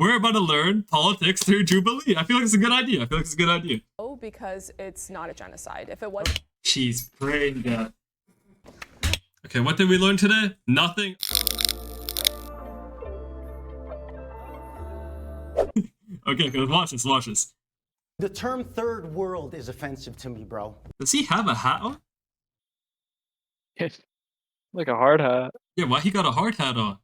We're about to learn politics through Jubilee. I feel like it's a good idea. Oh, because it's not a genocide. If it was, She's praying God. Okay, what did we learn today? Nothing. Okay, watch this. The term third world is offensive to me, bro. Does he have a hat on? Like a hard hat. Yeah, why he got a hard hat on?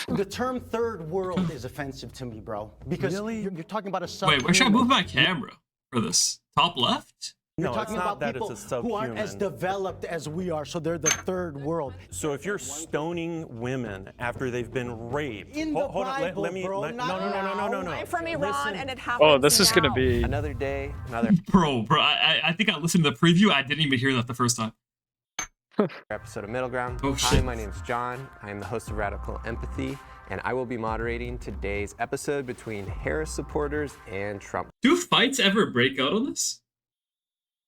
The term third world is offensive to me, bro. Because you're talking about a Wait, where should I move my camera for this? Top left? You're No, talking it's not about that people it's a who aren't as subhuman. developed as we are, so they're the third world. So if you're stoning women after they've been raped, In the hold on, Bible, let me. bro, no, not no, no, no, no, no, no. I'm from Iran, Listen. and it happens. Oh, this is gonna now. be. Another day, another Bro, I think I listened to the preview. I didn't even hear that the first time. episode of Middle Ground. Oh, Hi, shit. my name's John. I am the host of Radical Empathy, and I will be moderating today's episode between Harris supporters and Trump. Do fights ever break out on this?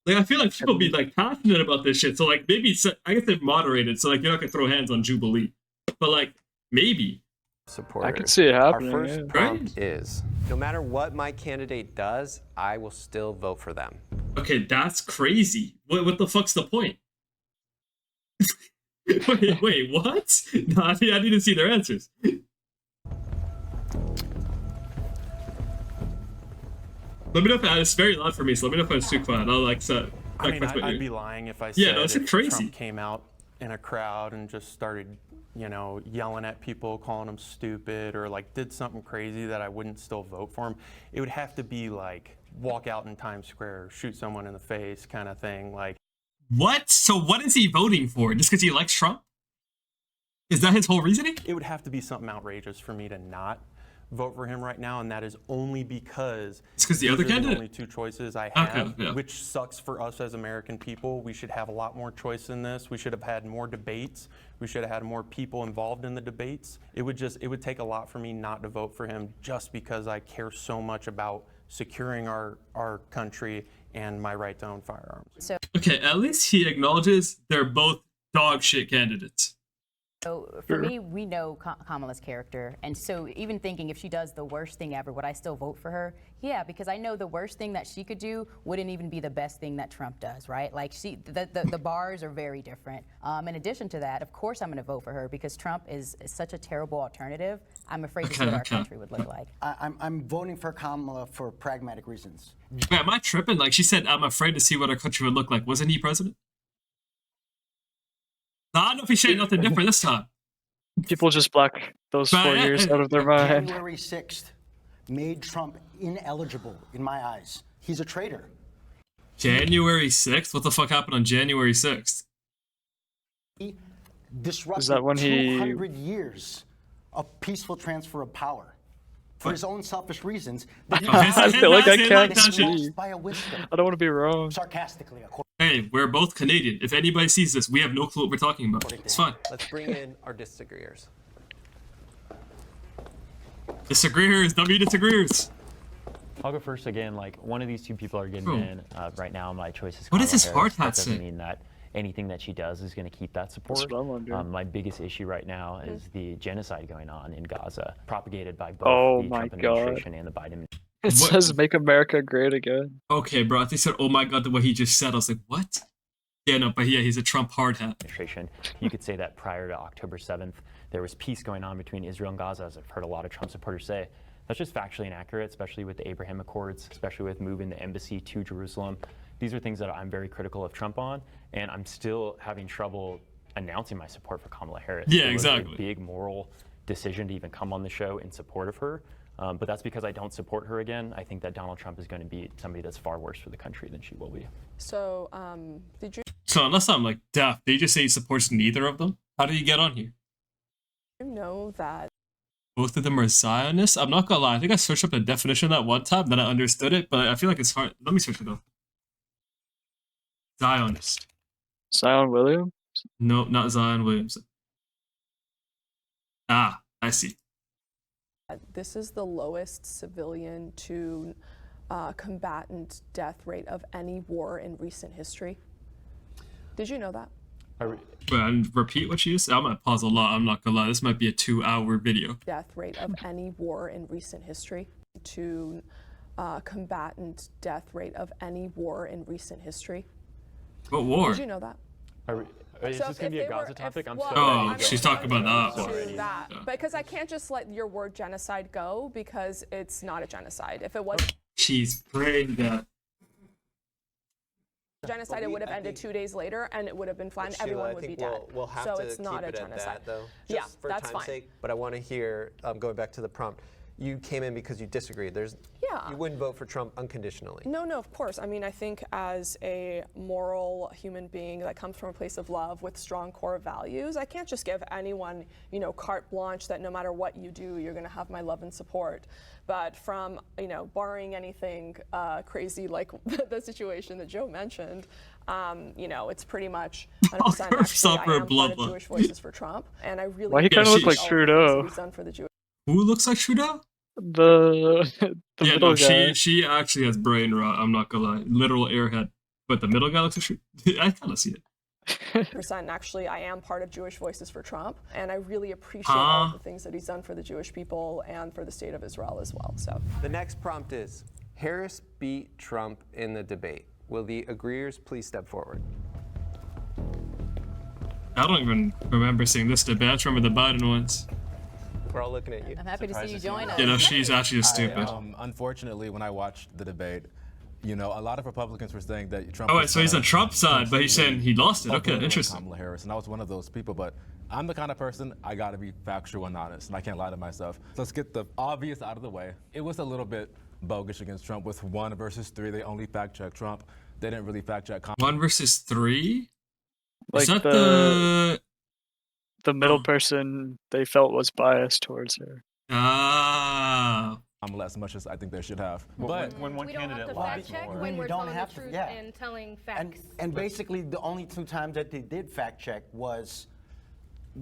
Like, I feel like people be like passionate about this shit. So like maybe I guess they've moderated. So like you're not gonna throw hands on Jubilee, but like maybe. Supporters. I can see it happening. Our first Yeah. prompt is, no matter what my candidate does, I will still vote for them. Okay, that's crazy. What the fuck's the point? wait, what? No, I need to see their answers. Let me know if it's very loud for me, so let me know if it's too quiet. I'll like set. I mean, my ear. I'd be lying if I said Yeah, no, it's if crazy. Trump came out in a crowd and just started, yelling at people, calling them stupid, or like did something crazy that I wouldn't still vote for him. It would have to be like walk out in Times Square, shoot someone in the face, kind of thing. Like, What? So what is he voting for? Just because he likes Trump? Is that his whole reasoning? it would have to be something outrageous for me to not vote for him right now, and that is only because It's 'cause the these other are candidate? only two choices I have, yeah. which sucks for us as American people. We should have a lot more choice in this. We should have had more debates. We should have had more people involved in the debates. It would take a lot for me not to vote for him just because I care so much about securing our country and my right to own firearms. Okay, at least he acknowledges they're both dog shit candidates. So for me, we know Kamala's character, and so even thinking if she does the worst thing ever, would I still vote for her? Yeah, because I know the worst thing that she could do wouldn't even be the best thing that Trump does, right? Like the bars are very different. In addition to that, of course I'm going to vote for her because Trump is such a terrible alternative. I'm afraid to see what our country would look like. I'm voting for Kamala for pragmatic reasons. Wait, am I tripping? Like she said, I'm afraid to see what our country would look like. Wasn't he president? No, I don't know if he's saying nothing different this time. People just black those 4 years out of their mind. January 6th made Trump ineligible in my eyes. He's a traitor. January 6th? What the fuck happened on January 6th? He disrupted Is that when he- 200 years of peaceful transfer of power for his own selfish reasons. That he I feel like I Say it can't that shit. see. by a whisper, I don't want to be wrong. sarcastically, according Hey, we're both Canadian. If anybody sees this, we have no clue what we're talking about. It's fine. Let's bring in our disagreeers. Disagreeers, disagreeers. I'll go first again. Like one of these two people are getting Bro. in right now. My choice is. What does Kamala this hard Harris. hat That doesn't say? mean that anything that she does is going to keep that support. That's what I'm wondering. My biggest issue right now is the genocide going on in Gaza, propagated by both Oh the my Trump God. administration and the Biden administration. It What- says "Make America Great Again." Okay, bro. I think he said, oh my god, the way he just said. I was like, what? Yeah, no, but yeah, he's a Trump hard hat. You could say that prior to October 7th, there was peace going on between Israel and Gaza, as I've heard a lot of Trump supporters say. That's just factually inaccurate, especially with the Abraham Accords, especially with moving the embassy to Jerusalem. These are things that I'm very critical of Trump on, and I'm still having trouble announcing my support for Kamala Harris. Yeah, It was exactly. a big moral decision to even come on the show in support of her. But that's because I don't support her again. I think that Donald Trump is going to be somebody that's far worse for the country than she will be. So, did you So unless I'm like deaf, did he just say he supports neither of them? How did he get on here? know that Both of them are Zionists? I'm not gonna lie, I think I searched up the definition that one time, then I understood it, but I feel like it's hard. Let me search it up. Zionist. Zion Williams. No, not Zion Williamson. Ah, I see. this is the lowest civilian to combatant death rate of any war in recent history? Did you know that? And repeat what you said. I'm gonna pause a lot. I'm not gonna lie. This might be a 2-hour video. Death rate of any war in recent history to combatant death rate of any war in recent history. What war? Did you know that? Is this going to be a Gaza topic? I'm so Oh, she's talking about that To already. that. Because I can't just let your word genocide go because it's not a genocide. If it was She's praying that. genocide, it would have ended 2 days later and it would have been fine. Sheila, Everyone I would be think dead. we'll have so to it's not keep a it genocide. at that, though, Yeah, just for that's time's fine. sake. But I want to hear, going back to the prompt, you came in because you disagreed. Yeah. You wouldn't vote for Trump unconditionally. No, of course. I mean, I think as a moral human being that comes from a place of love with strong core values, I can't just give anyone, carte blanche that no matter what you do, you're going to have my love and support. But from, barring anything crazy like the situation that Joe mentioned, it's pretty much 100% actually, I am part of Jewish Voices for Trump, and I really Why he kind of look like all the things that Trudeau? he's done for the Jewish. Who looks like Trudeau? The Yeah, middle no, guy. she actually has brain rot. I'm not gonna lie, literal airhead. But the middle guy looks like Trudeau. I kind of see it. And actually, I am part of Jewish Voices for Trump, and I really appreciate all of the things that he's done for the Jewish people and for the state of Israel as well. So The next prompt is, Harris beat Trump in the debate. Will the agreeers please step forward? I don't even remember seeing this debate. I just remember the Biden ones. We're all looking at you. I'm happy to see you join us. You know, she's actually stupid. Unfortunately, when I watched the debate, a lot of Republicans were saying that Trump. Oh, wait, so he's on Trump's side, but he's saying he lost it. Okay, interesting. Kamala Harris, and I was one of those people, but I'm the kind of person, I gotta be factual and honest, and I can't lie to myself. So let's get the obvious out of the way. It was a little bit bogus against Trump with 1 versus 3. They only fact-checked Trump. They didn't really fact-check Kamala. 1 versus 3? Like Is that the middle person they felt was biased towards her. Ah. As much as I think they should have. But when one we don't have candidate to lies fact check more. when we're don't telling have the to, truth yeah. and telling facts. And basically, the only 2 times that they did fact check was,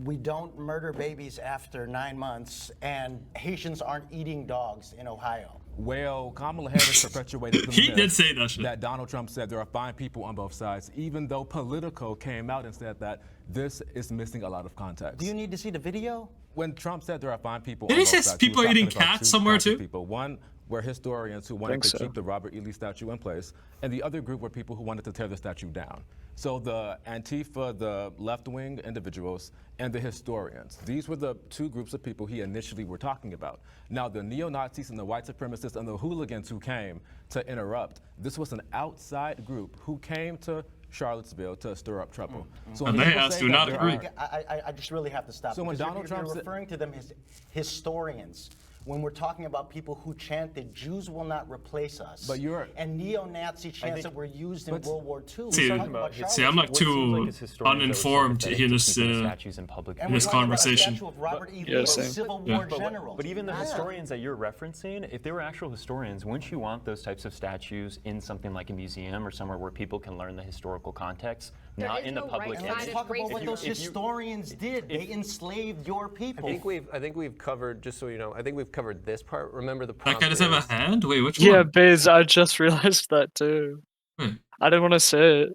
we don't murder babies after 9 months, and Haitians aren't eating dogs in Ohio. Well, Kamala Harris perpetuated the He myth did say that shit. that Donald Trump said there are fine people on both sides, even though Politico came out and said that this is missing a lot of context. Do you need to see the video? When Trump said there are fine people Did on he both say sides, people was are eating talking about cats 2 somewhere kinds of too? People. One were historians who wanted Think to so. keep the Robert E. Lee statue in place, and the other group were people who wanted to tear the statue down. So the Antifa, the left-wing individuals, and the historians. These were the 2 groups of people he initially were talking about. Now, the neo-Nazis and the white supremacists and the hooligans who came to interrupt, this was an outside group who came to Charlottesville to stir up trouble. So And when they people asked say do that not there agree. are- I just really have to stop. So when because Donald you're Trump said- referring to them as historians, when we're talking about people who chanted, Jews will not replace us, But you're- and neo-Nazi chants that were used in but- World War II. See, We're talking about see, I'm like What it seems too like is historians uninformed are so in this pathetic to keeping the statues in public. And in we're this talking about a conversation. statue of Robert E. Lee, Yeah, a same. Civil Yeah. War general. But even the historians that you're referencing, if they were actual historians, wouldn't you want those types of statues in something like a museum or somewhere where people can learn the historical context, There not is in the no public? And let's right-sided talk about what racism. those historians did. They enslaved your people. I think we've covered, just so you know, I think we've covered this part. Remember the That prompt guy does have a is- hand? Wait, which Yeah, one? Biz, I just realized that too. Wait, I didn't want to say it.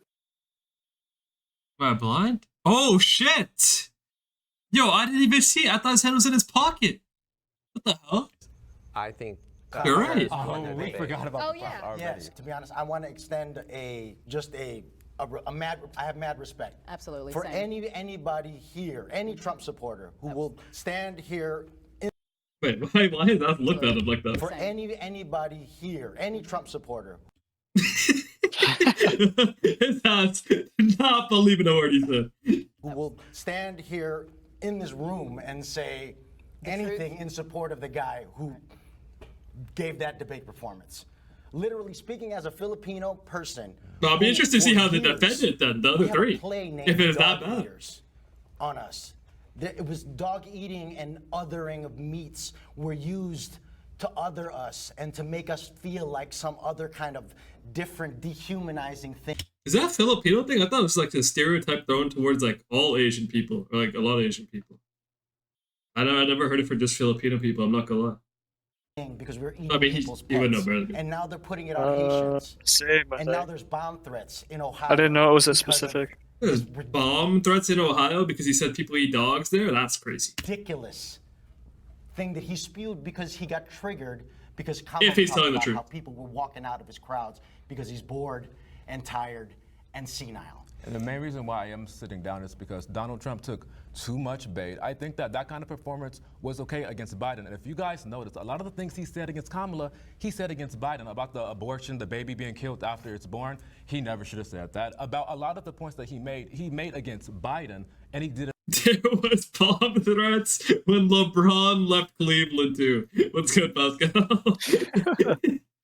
am I blind? Oh, shit! Yo, I didn't even see it. I thought his hand was in his pocket. What the hell? I think You're Kamala right. Harris Oh, won the we debate. forgot about Oh, the yeah. prompt already. Yes, to be honest, I want to extend I have mad respect. Absolutely, For same. anybody here, any Trump supporter who will stand here, Wait, why is that looked at him like that? for anybody here, any Trump supporter His hands not believing a word he said. who will stand here in this room and say anything in support of the guy who gave that debate performance. Literally speaking, as a Filipino person, No, I'll be who interested to see for how they years, defend it then, the we other had a 3. play named If it was that Dog bad. Eaters on us. It was dog eating and othering of meats were used to other us and to make us feel like some other kind of different, dehumanizing thing. Is that a Filipino thing? I thought it was like a stereotype thrown towards like all Asian people, or like a lot of Asian people. I never heard it for just Filipino people, I'm not gonna lie. Because we're eating I mean, people's he would know pets. better than me. And now they're putting it on Haitians. Same, I And now think. there's bomb threats in Ohio. I didn't know it was this because of specific. There's bomb threats in Ohio because he said people eat dogs there? That's crazy. Ridiculous thing that he spewed because he got triggered because If he's talked telling the about truth. how people were walking out of his crowds because he's bored and tired and senile. And the main reason why I am sitting down is because Donald Trump took too much bait. I think that that kind of performance was okay against Biden. And if you guys notice, a lot of the things he said against Kamala, he said against Biden about the abortion, the baby being killed after it's born. He never should have said that. About a lot of the points that he made against Biden, and he did it. There was bomb threats when LeBron left Cleveland too. What's good, Pascal?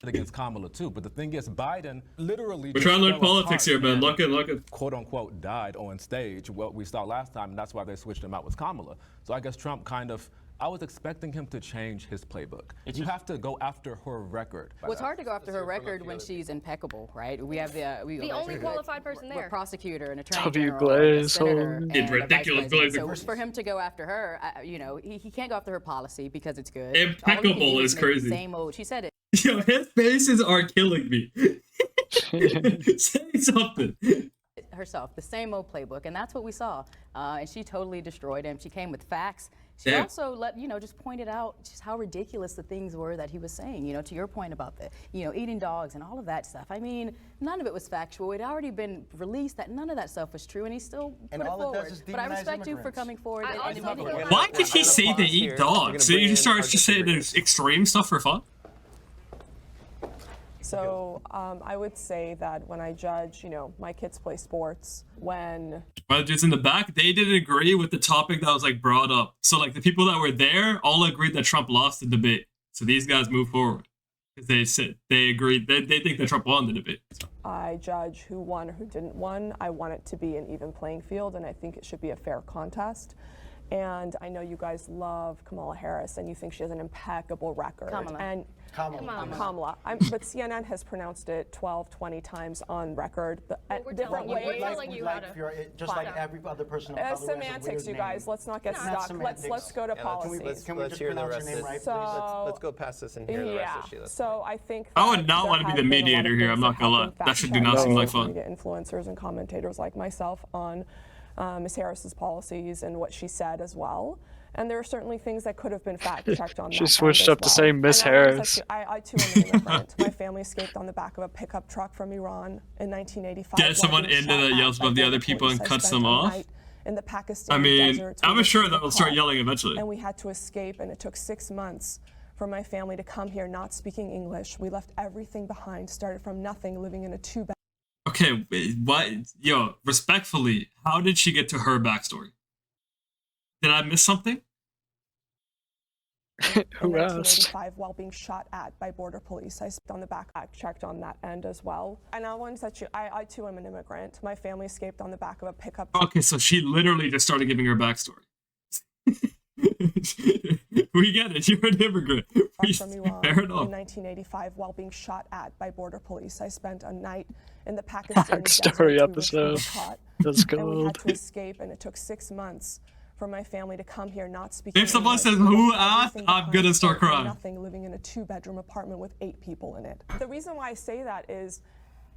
Against Kamala too, but the thing is, Biden literally. We're trying to learn politics here, man. Look at. "Quote unquote" died on stage. What we saw last time, and that's why they switched him out with Kamala. So I guess Trump kind of. I was expecting him to change his playbook. You have to go after her record. Well, it's hard to go after her record when she's impeccable, right? We have the only qualified person there. Prosecutor, an attorney W. general, a Glaze, senator, oh. and a Ridiculous vice president. Glaze. So for him to go after her, you know, he can't go after her policy because it's good. Impeccable All he can do is make the crazy. Same old. She said it. Yo, his faces are killing me. Say something. Herself, the same old playbook, and that's what we saw. And she totally destroyed him. She came with facts. She Yeah. also just pointed out just how ridiculous the things were that he was saying. You know, to your point about the, eating dogs and all of that stuff. I mean, none of it was factual. It had already been released that none of that stuff was true, and he still And put it all it does forward. is But I demonize respect you for immigrants. coming forward. I and also admitting feel it. like- Why did he say they eat dogs? Did he just start saying extreme stuff for fun? So I would say that when I judge, my kids play sports, when Well, dudes in the back, they didn't agree with the topic that was brought up. So the people that were there all agreed that Trump lost the debate. So these guys move forward because they agreed they think that Trump won the debate. I judge who won or who didn't win, I want it to be an even playing field, and I think it should be a fair contest. And I know you guys love Kamala Harris, and you think she has an impeccable record. Kamala. And Kamala. But CNN has pronounced it 12, 20 times on record. we're Different telling you. ways. We're telling you how to. Just like every other person. of color who has a Semantics, weird you name. guys. Let's not get Not stuck. semantics. Let's go to policies. Can we Let's just hear the pronounce rest your name of right, So- Let's go past this and hear the rest of Sheila. So I think I would that not there want to be have the been a lot mediator of here. things I'm not that gonna lie. have been That should do fact-checked not seem by like fun. media influencers and commentators like myself on Ms. Harris's policies and what she said as well. And there are certainly things that could have been fact-checked on that. She switched up to say Miss And I wanna Harris. say, I too am an immigrant. My family escaped on the back of a pickup truck from Iran in 1985. Get someone while being into that shot yells at above the by other border people and police. I cuts spent them a off. night in the I Pakistani mean, desert I'm with sure the they'll start cop. yelling eventually. And we had to escape, and it took 6 months for my family to come here not speaking English. We left everything behind, started from nothing, living in a two-bed. Okay, wait, what? Yo, respectfully, how did she get to her backstory? Did I miss something? in Who asked? 1985 while being shot at by border police. I stepped on the back, I checked on that end as well. And I want to say, I too am an immigrant. My family escaped on the back of a pickup truck. Okay, so she literally just started giving her backstory. We get it. You're an immigrant. From Iran Fair enough. in 1985 while being shot at by border police. I spent a night in the Pakistani Backstory desert. episode. Caught, That's and we had gold. to escape, and it took 6 months for my family to come here not speaking If someone English. says, We "Who left asked?" everything I'm gonna behind, start started from crying. Nothing, living in a 2-bedroom apartment with 8 people in it. The reason why I say that is,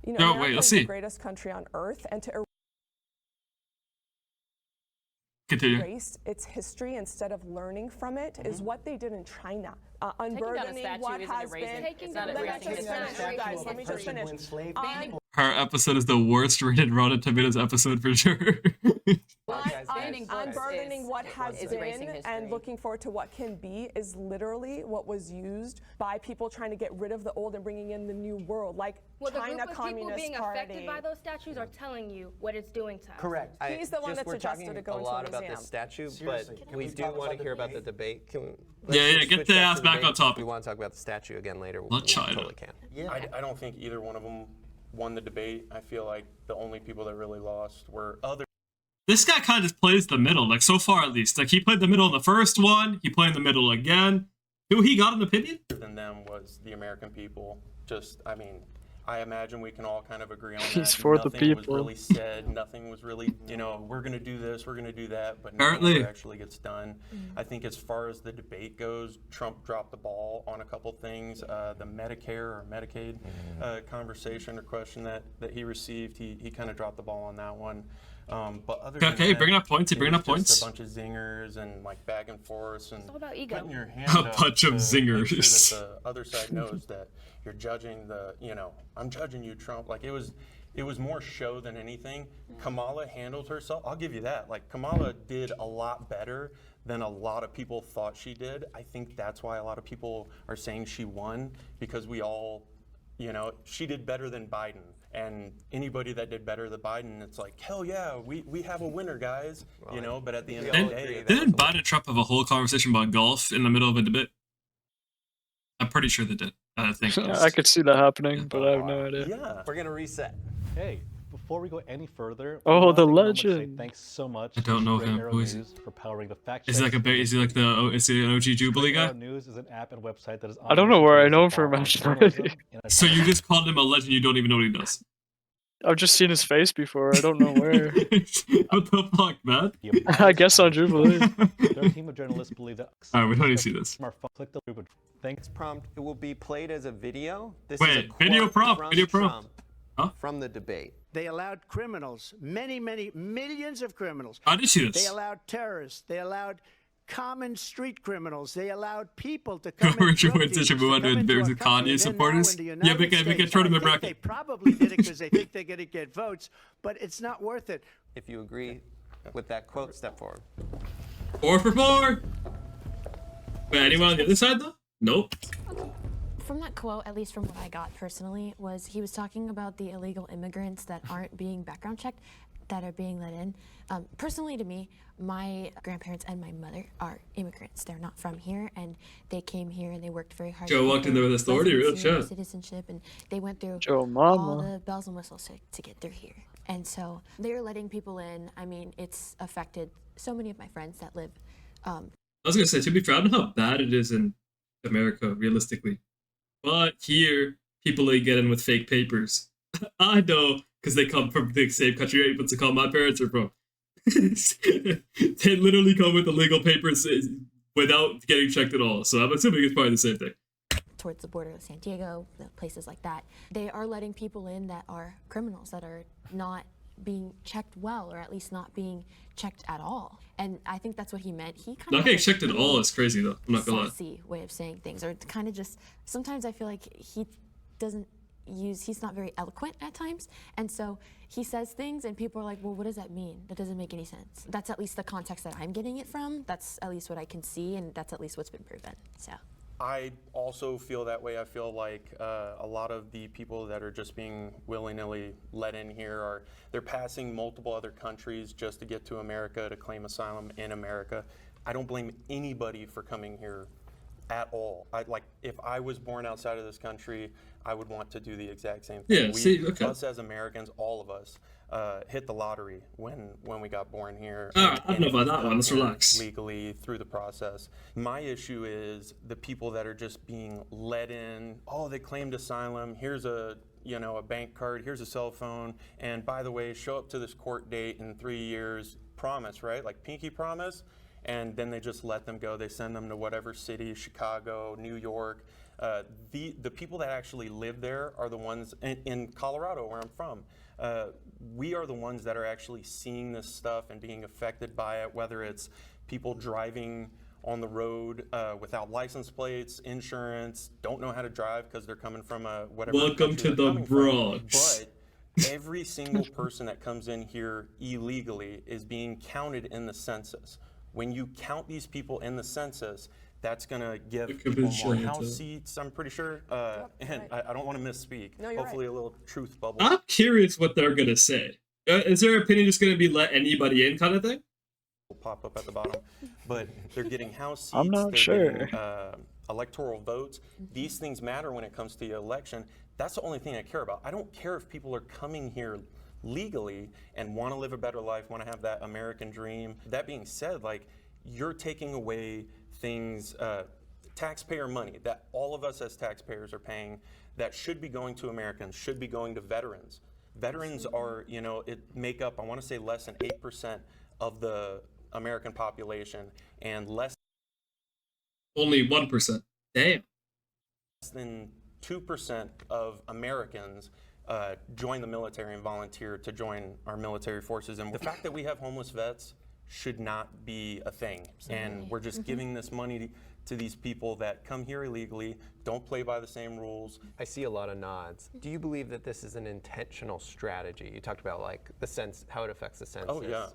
Yo, America wait, let's is see. the greatest country on earth, and to Continue. erase its history instead of learning from it is what they did in China. Unburdening statue what isn't has erasing- been. it's not Let me erasing just history. finish, you guys. Let me just finish. Her episode is the worst rated Rotten Tomatoes episode for sure. Unburdening what has is erasing been history. and looking forward to what can be is literally what was used by people trying to get rid of the old and bringing in the new world, like Well, the China group of people Communist being Party. affected by those statues are telling you what it's doing to us. Correct. He's the one that we're suggested talking to go a into lot a about museum. this statue, Seriously, but can we we do talk want to about hear the about the debate. Can we, Yeah, let's get switch the back ass to back debate. on topic. We want to talk about the statue again later. Not we China. totally can. Yeah. I don't think either one of them won the debate. I feel like the only people that really lost were other This guy kind of just plays the middle, so far at least. He played the middle in the first one. He played in the middle again. Who he got an opinion? than them was the American people. I imagine we can all kind of agree on that. He's for the Nothing was people. really said. Nothing was really, we're going to do this, we're going to do that, but Apparently. nothing ever actually gets done. I think as far as the debate goes, Trump dropped the ball on a couple things. The Medicare or Medicaid conversation or question that he received, he kind of dropped the ball on that one. But other Okay, than that, bringing up points, it bringing was up points. just a bunch of zingers and like back and forth and all about ego. putting your hand A up bunch of to make sure zingers. that the other side knows that you're judging the, I'm judging you, Trump. Like it was more show than anything. Kamala handled herself. I'll give you that. Like Kamala did a lot better than a lot of people thought she did. I think that's why a lot of people are saying she won, because we all, she did better than Biden. And anybody that did better than Biden, it's like, hell yeah, we have a winner, guys. But at the end of the day, Didn't Biden and Trump have a whole conversation about golf in the middle of a debate? I'm pretty sure they did. I think. I could see that happening, but I have no idea. yeah. We're gonna reset. Hey, before we go any further, Oh, we wanna the take a moment to say legend. thanks so much. I don't to know Straight him. Arrow Who is he? News for powering the fact Is he like is he like is he an OG Jubilee Straight guy? Arrow News is an app and website that is. I don't know where I know him from, on actually. journalism and So you just called him a legend, you don't even know what he does. I've just seen his face before. I don't know where. What the fuck, man? I guess on Jubilee. Their team of journalists believe that. Alright, we don't need to see this. Smartphone. Click the ribbon. Thanks. Next prompt, it will be played as a video. This Wait, is a quote video prompt, from video prompt. Trump Huh? from the debate. They allowed criminals, many millions of criminals. I did see They this. allowed terrorists. They allowed common street criminals. They allowed people to come Richard in, went to Shibuya and there was a Kanye supporters. Yeah, make a tournament bracket. They probably did it because they think they're going to get votes, but it's not worth it. If you agree with that quote, step forward. 4 for 4. Wait, anyone on the other side though? Nope. From that quote, at least from what I got personally, was he was talking about the illegal immigrants that aren't being background checked, that are being let in. Personally to me, my grandparents and my mother are immigrants. They're not from here, and they came here and they worked very hard. Joe to get walked in there their with authority, real residency and chat. citizenship, and they went through Joe all Mama. the bells and whistles to get through here. And so they're letting people in. I mean, it's affected so many of my friends that live. I was gonna say, to be fair, I don't know how bad it is in America, realistically. But here, people they get in with fake papers. I know, because they come from the same country I'm able to call my parents are from. They literally come with illegal papers without getting checked at all. So I'm assuming it's probably the same thing. Towards the border of San Diego, places like that, they are letting people in that are criminals, that are not being checked well, or at least not being checked at all. And I think that's what he meant. He kind Not of getting checked at all is crazy, though. I'm not gonna lie. sassy way of saying things, or kind of just, sometimes I feel like he doesn't he's not very eloquent at times, and so he says things and people are like, well, what does that mean? That doesn't make any sense. That's at least the context that I'm getting it from. That's at least what I can see, and that's at least what's been proven. So I also feel that way. I feel like a lot of the people that are just being willy-nilly let in here they're passing multiple other countries just to get to America to claim asylum in America. I don't blame anybody for coming here at all. If I was born outside of this country, I would want to do the exact same thing. Yeah, Us as Americans, all of us, hit the lottery when we got born here. I don't know about that one. Let's relax. Legally through the process. My issue is the people that are just being let in. Oh, they claimed asylum. Here's a bank card. Here's a cell phone. And by the way, show up to this court date in 3 years. Promise, right? Like pinky promise. And then they just let them go. They send them to whatever city, Chicago, New York. The people that actually live there are the ones in Colorado, where I'm from. We are the ones that are actually seeing this stuff and being affected by it, whether it's people driving on the road without license plates, insurance, don't know how to drive because they're coming from whatever. Welcome to the Bronx. But every single person that comes in here illegally is being counted in the census. When you count these people in the census, that's going to give people more house seats, I'm pretty sure. And I don't want to misspeak. No, you're Hopefully right. a little truth bubble. I'm curious what they're gonna say. Is their opinion just gonna be let anybody in kind of thing? Will pop up at the bottom. But they're getting house seats. I'm not they're sure. Getting, electoral votes. These things matter when it comes to the election. That's the only thing I care about. I don't care if people are coming here legally and want to live a better life, want to have that American dream. That being said, you're taking away things, taxpayer money that all of us as taxpayers are paying that should be going to Americans, should be going to veterans. Veterans are, make up, I want to say less than 8% of the American population, and Only 1%. Damn. less than 2% of Americans join the military and volunteer to join our military forces. And the fact that we have homeless vets should not be a thing. And we're just giving this money to these people that come here illegally, don't play by the same rules. I see a lot of nods. Do you believe that this is an intentional strategy? You talked about like the sense, how it affects the census. Oh, yeah.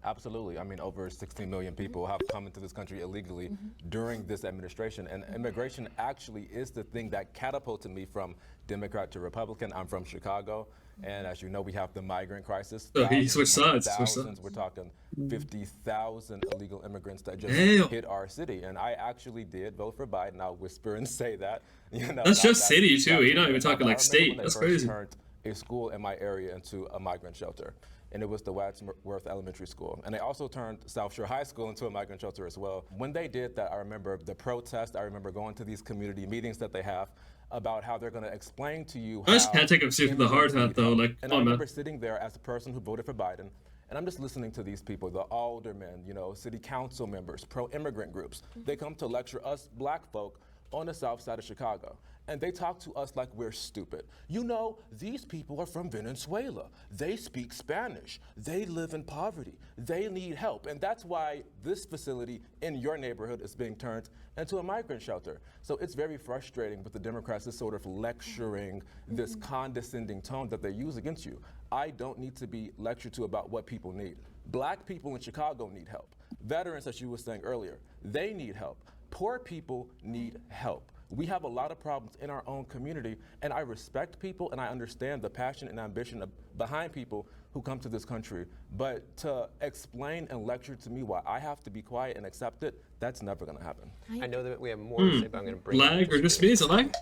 Absolutely. I mean, over 16 million people have come into this country illegally during this administration, and immigration actually is the thing that catapulted me from Democrat to Republican. I'm from Chicago, and as you know, we have the migrant crisis. Oh, he switched sides. Thousands, we're talking 50,000 illegal immigrants that just hit our city, and I actually did vote for Biden. I'll whisper and say that. You know, that's just city too. You're not even talking like state. That's crazy. Turned a school in my area into a migrant shelter, and it was the Wadsworth Elementary School. And they also turned South Shore High School into a migrant shelter as well. When they did that, I remember the protest. I remember going to these community meetings that they have about how they're going to explain to you. I just can't take them seriously with the hard hat though. Like, and I remember sitting there as a person who voted for Biden, and I'm just listening to these people, the aldermen, you know, city council members, pro-immigrant groups. They come to lecture us black folk on the south side of Chicago. And they talk to us like we're stupid. You know, these people are from Venezuela. They speak Spanish. They live in poverty. They need help. And that's why this facility in your neighborhood is being turned into a migrant shelter. So it's very frustrating with the Democrats is sort of lecturing this condescending tone that they use against you. I don't need to be lectured to about what people need. Black people in Chicago need help. Veterans, as you were saying earlier, they need help. Poor people need help. We have a lot of problems in our own community, and I respect people and I understand the passion and ambition behind people who come to this country. But to explain and lecture to me why I have to be quiet and accept it, that's never going to happen. I know that we have more to say, but I'm going to bring lag or just me? Is it lag?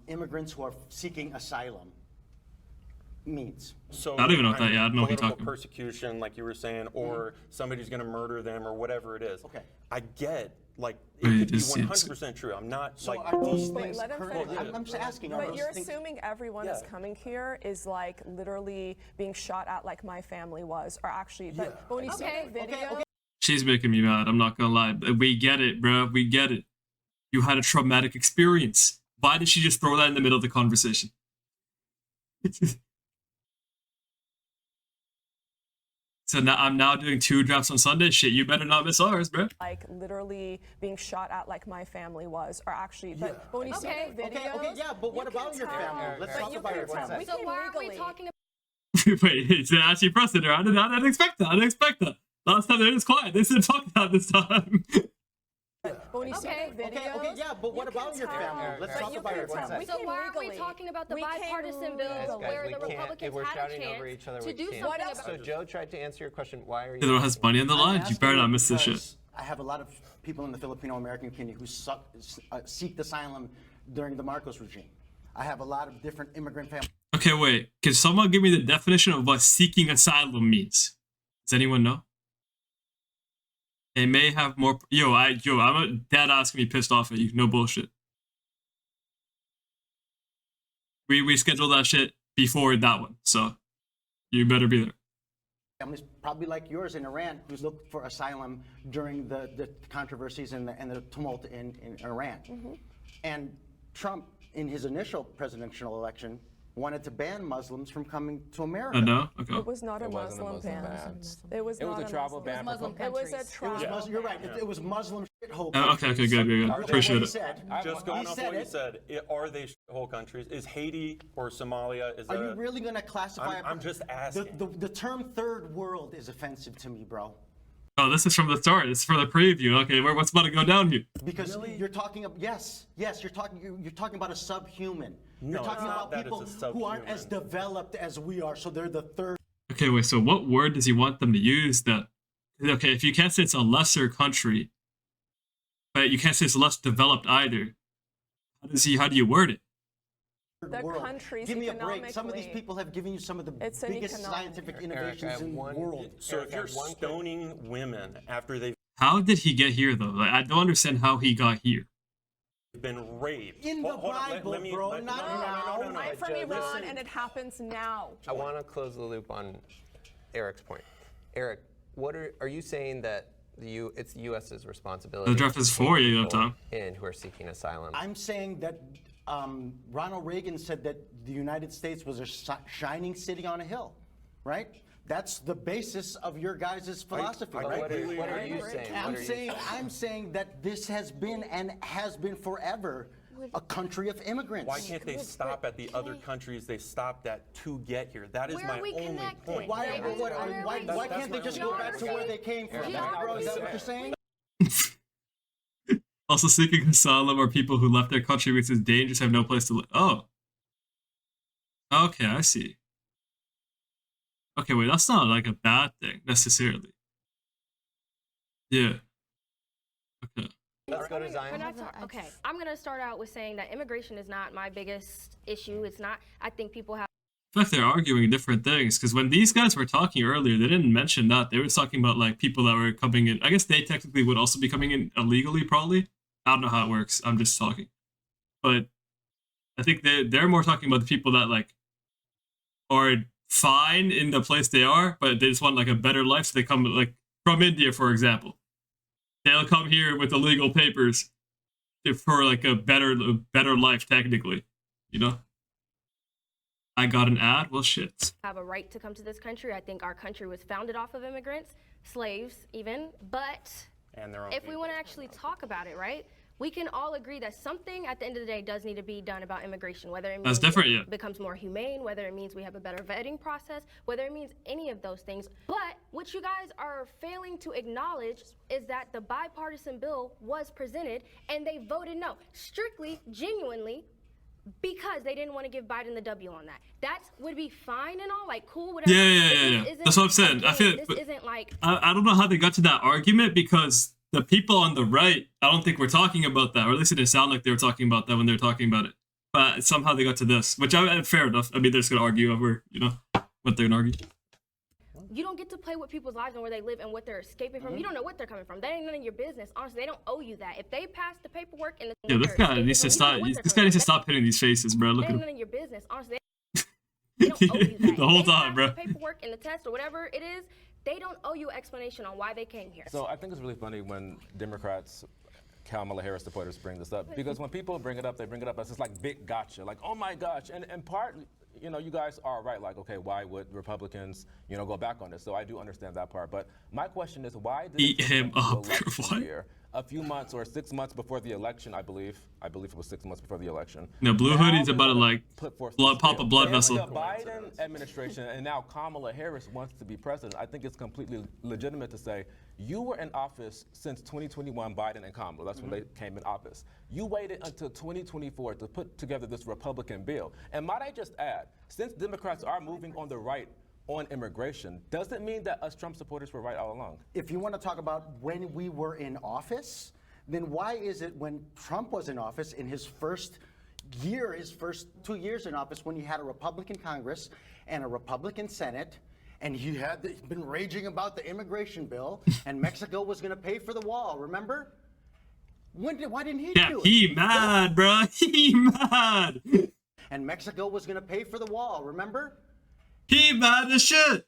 Immigrants who are seeking asylum means. So I don't even know what that. Yeah, I don't know what you're political talking about. persecution, like you were saying, or somebody's going to murder them, or whatever it is. Okay. I get, like, Wait, it could be is- 100% true. I'm not So like. are these Wait, things let him currently? finish. I'm just asking. Are But those you're things- assuming everyone is coming here is like literally being shot at like my family was, or actually. But when you see the video, She's making me mad. I'm not gonna lie. We get it, bro. We get it. You had a traumatic experience. Why did she just throw that in the middle of the conversation? So now I'm now doing 2 drafts on Sunday. Shit, you better not miss ours, bro. like literally being shot at like my family was, or actually. But when you see the video, Okay, yeah, but what about your family? Let's talk about your family. So why are we talking Wait, it's actually pressing her. I didn't expect that. I didn't expect that. Last time they were just quiet. They said fuck that this time. but when you see the video, Okay, yeah, but what about your family? Let's talk about your family. So why are we talking about the bipartisan bill where the Republicans if we're had a shouting over each other, chance we to do can't. something about So Joe tried to answer your question. Why are you? Everyone has money on the line. You better not miss this shit. Because I have a lot of people in the Filipino American community who seeked asylum during the Marcos regime. I have a lot of different immigrant families. Okay, wait. Can someone give me the definition of what seeking asylum means? Does anyone know? They may have more. I'm a dad asking me pissed off at you. No bullshit. We scheduled that shit before that one, so you better be there. Families probably like yours in Iran who looked for asylum during the controversies and the tumult in Iran. And Trump, in his initial presidential election, wanted to ban Muslims from coming to America. I know. Okay. it was not a Muslim ban. It was not a travel ban. Muslim It was a countries. travel. You're right. It was Muslim shithole. Okay, good. Appreciate it. Just going off what you said, are they whole countries? Is Haiti or Somalia? Is Are you really going to classify? I'm just asking. The term third world is offensive to me, bro. Oh, this is from the start. This is for the preview. Okay, what's about to go down here? Because you're talking. Yes, you're talking about a subhuman. No, You're talking it's about not that people it's a who aren't as subhuman. developed as we are, so they're the third. Okay, wait. So what word does he want them to use? That okay? If you can't say it's a lesser country, but you can't say it's less developed either. How do you word it? The world. countries Give me a break. Some of these economically- people have given you some of the It's an biggest economic- scientific Eric, innovations in the world. So if you're stoning women after they've How did he get here though? Like, I don't understand how he got here. been raped. In the Hold on, Bible, let me- bro, let- not no. I'm from Joe, Iran, listen. and it happens now. I want to close the loop on Eric's point. Eric, what are you saying that it's the U.S.'s responsibility? The draft is to for take you, people Tom. in who are seeking asylum. I'm saying that Ronald Reagan said that the United States was a shining city on a hill, right? That's the basis of your guys' philosophy, right? What are you saying? I'm saying that this has been and has been forever a country of immigrants. Why can't they stop at the other countries they stopped at to get here? That is Where my are we only connected? point. Why can't they just go back to where they came from? Is that what you're saying? Also, seeking asylum are people who left their country because it's dangerous, have no place to live. Oh. Okay, I see. Okay, wait, that's not like a bad thing necessarily. Yeah. Okay. Let's go to Zion. Okay, I'm gonna start out with saying that immigration is not my biggest issue. It's not. I think people have. In fact, they're arguing different things because when these guys were talking earlier, they didn't mention that. They were talking about like people that were coming in. I guess they technically would also be coming in illegally, probably. I don't know how it works. I'm just talking. But I think they're more talking about the people that like are fine in the place they are, but they just want like a better life. So they come like from India, for example. They'll come here with illegal papers for like a better life, technically. You know? I got an ad? Well, shit. Have a right to come to this country. I think our country was founded off of immigrants, slaves even. But if we want to actually talk about it, right? We can all agree that something at the end of the day does need to be done about immigration, whether it means it becomes more humane, whether it means we have a better vetting process, whether it means any of those things. But what you guys are failing to acknowledge is that the bipartisan bill was presented and they voted no, strictly, genuinely, because they didn't want to give Biden the W on that. That would be fine and all, like cool, whatever. Yeah. That's what I'm saying. Again, I feel this isn't like I don't know how they got to that argument because the people on the right, I don't think we're talking about that, or at least it didn't sound like they were talking about that when they were talking about it. But somehow they got to this, which fair enough. I mean, they're just gonna argue over, you know, what they're gonna argue. you don't get to play with people's lives and where they live and what they're escaping from. You don't know what they're coming from. That ain't none of your business. Honestly, they don't owe you that. If they pass the paperwork and Yeah, this guy needs to stop. This guy needs to stop hitting these faces, bro. Look at ain't him. none of your business. Honestly, they don't owe you that. The whole If they time, pass bro. the paperwork and the test or whatever it is, they don't owe you an explanation on why they came here. So I think it's really funny when Democrats, Kamala Harris supporters bring this up, because when people bring it up, they bring it up as this like big gotcha, like, oh my gosh, and part, you know, you guys are right, like, okay, why would Republicans, you know, go back on this? So I do understand that part, but my question is, why did Eat him up? What? Year, a few months or 6 months before the election, I believe it was 6 months before the election. No, Blue Hoodie's about to like pop a blood vessel. The Biden administration and now Kamala Harris wants to be president. I think it's completely legitimate to say, you were in office since 2021, Biden and Kamala. That's when they came in office. You waited until 2024 to put together this Republican bill. And might I just add, since Democrats are moving on the right on immigration, does it mean that us Trump supporters were right all along? If you want to talk about when we were in office, then why is it when Trump was in office in his first year, his first 2 years in office, when he had a Republican Congress and a Republican Senate, and he had been raging about the immigration bill, and Mexico was going to pay for the wall, remember? Why didn't he do it? He mad, bro. He mad. And Mexico was going to pay for the wall, remember? He mad as shit.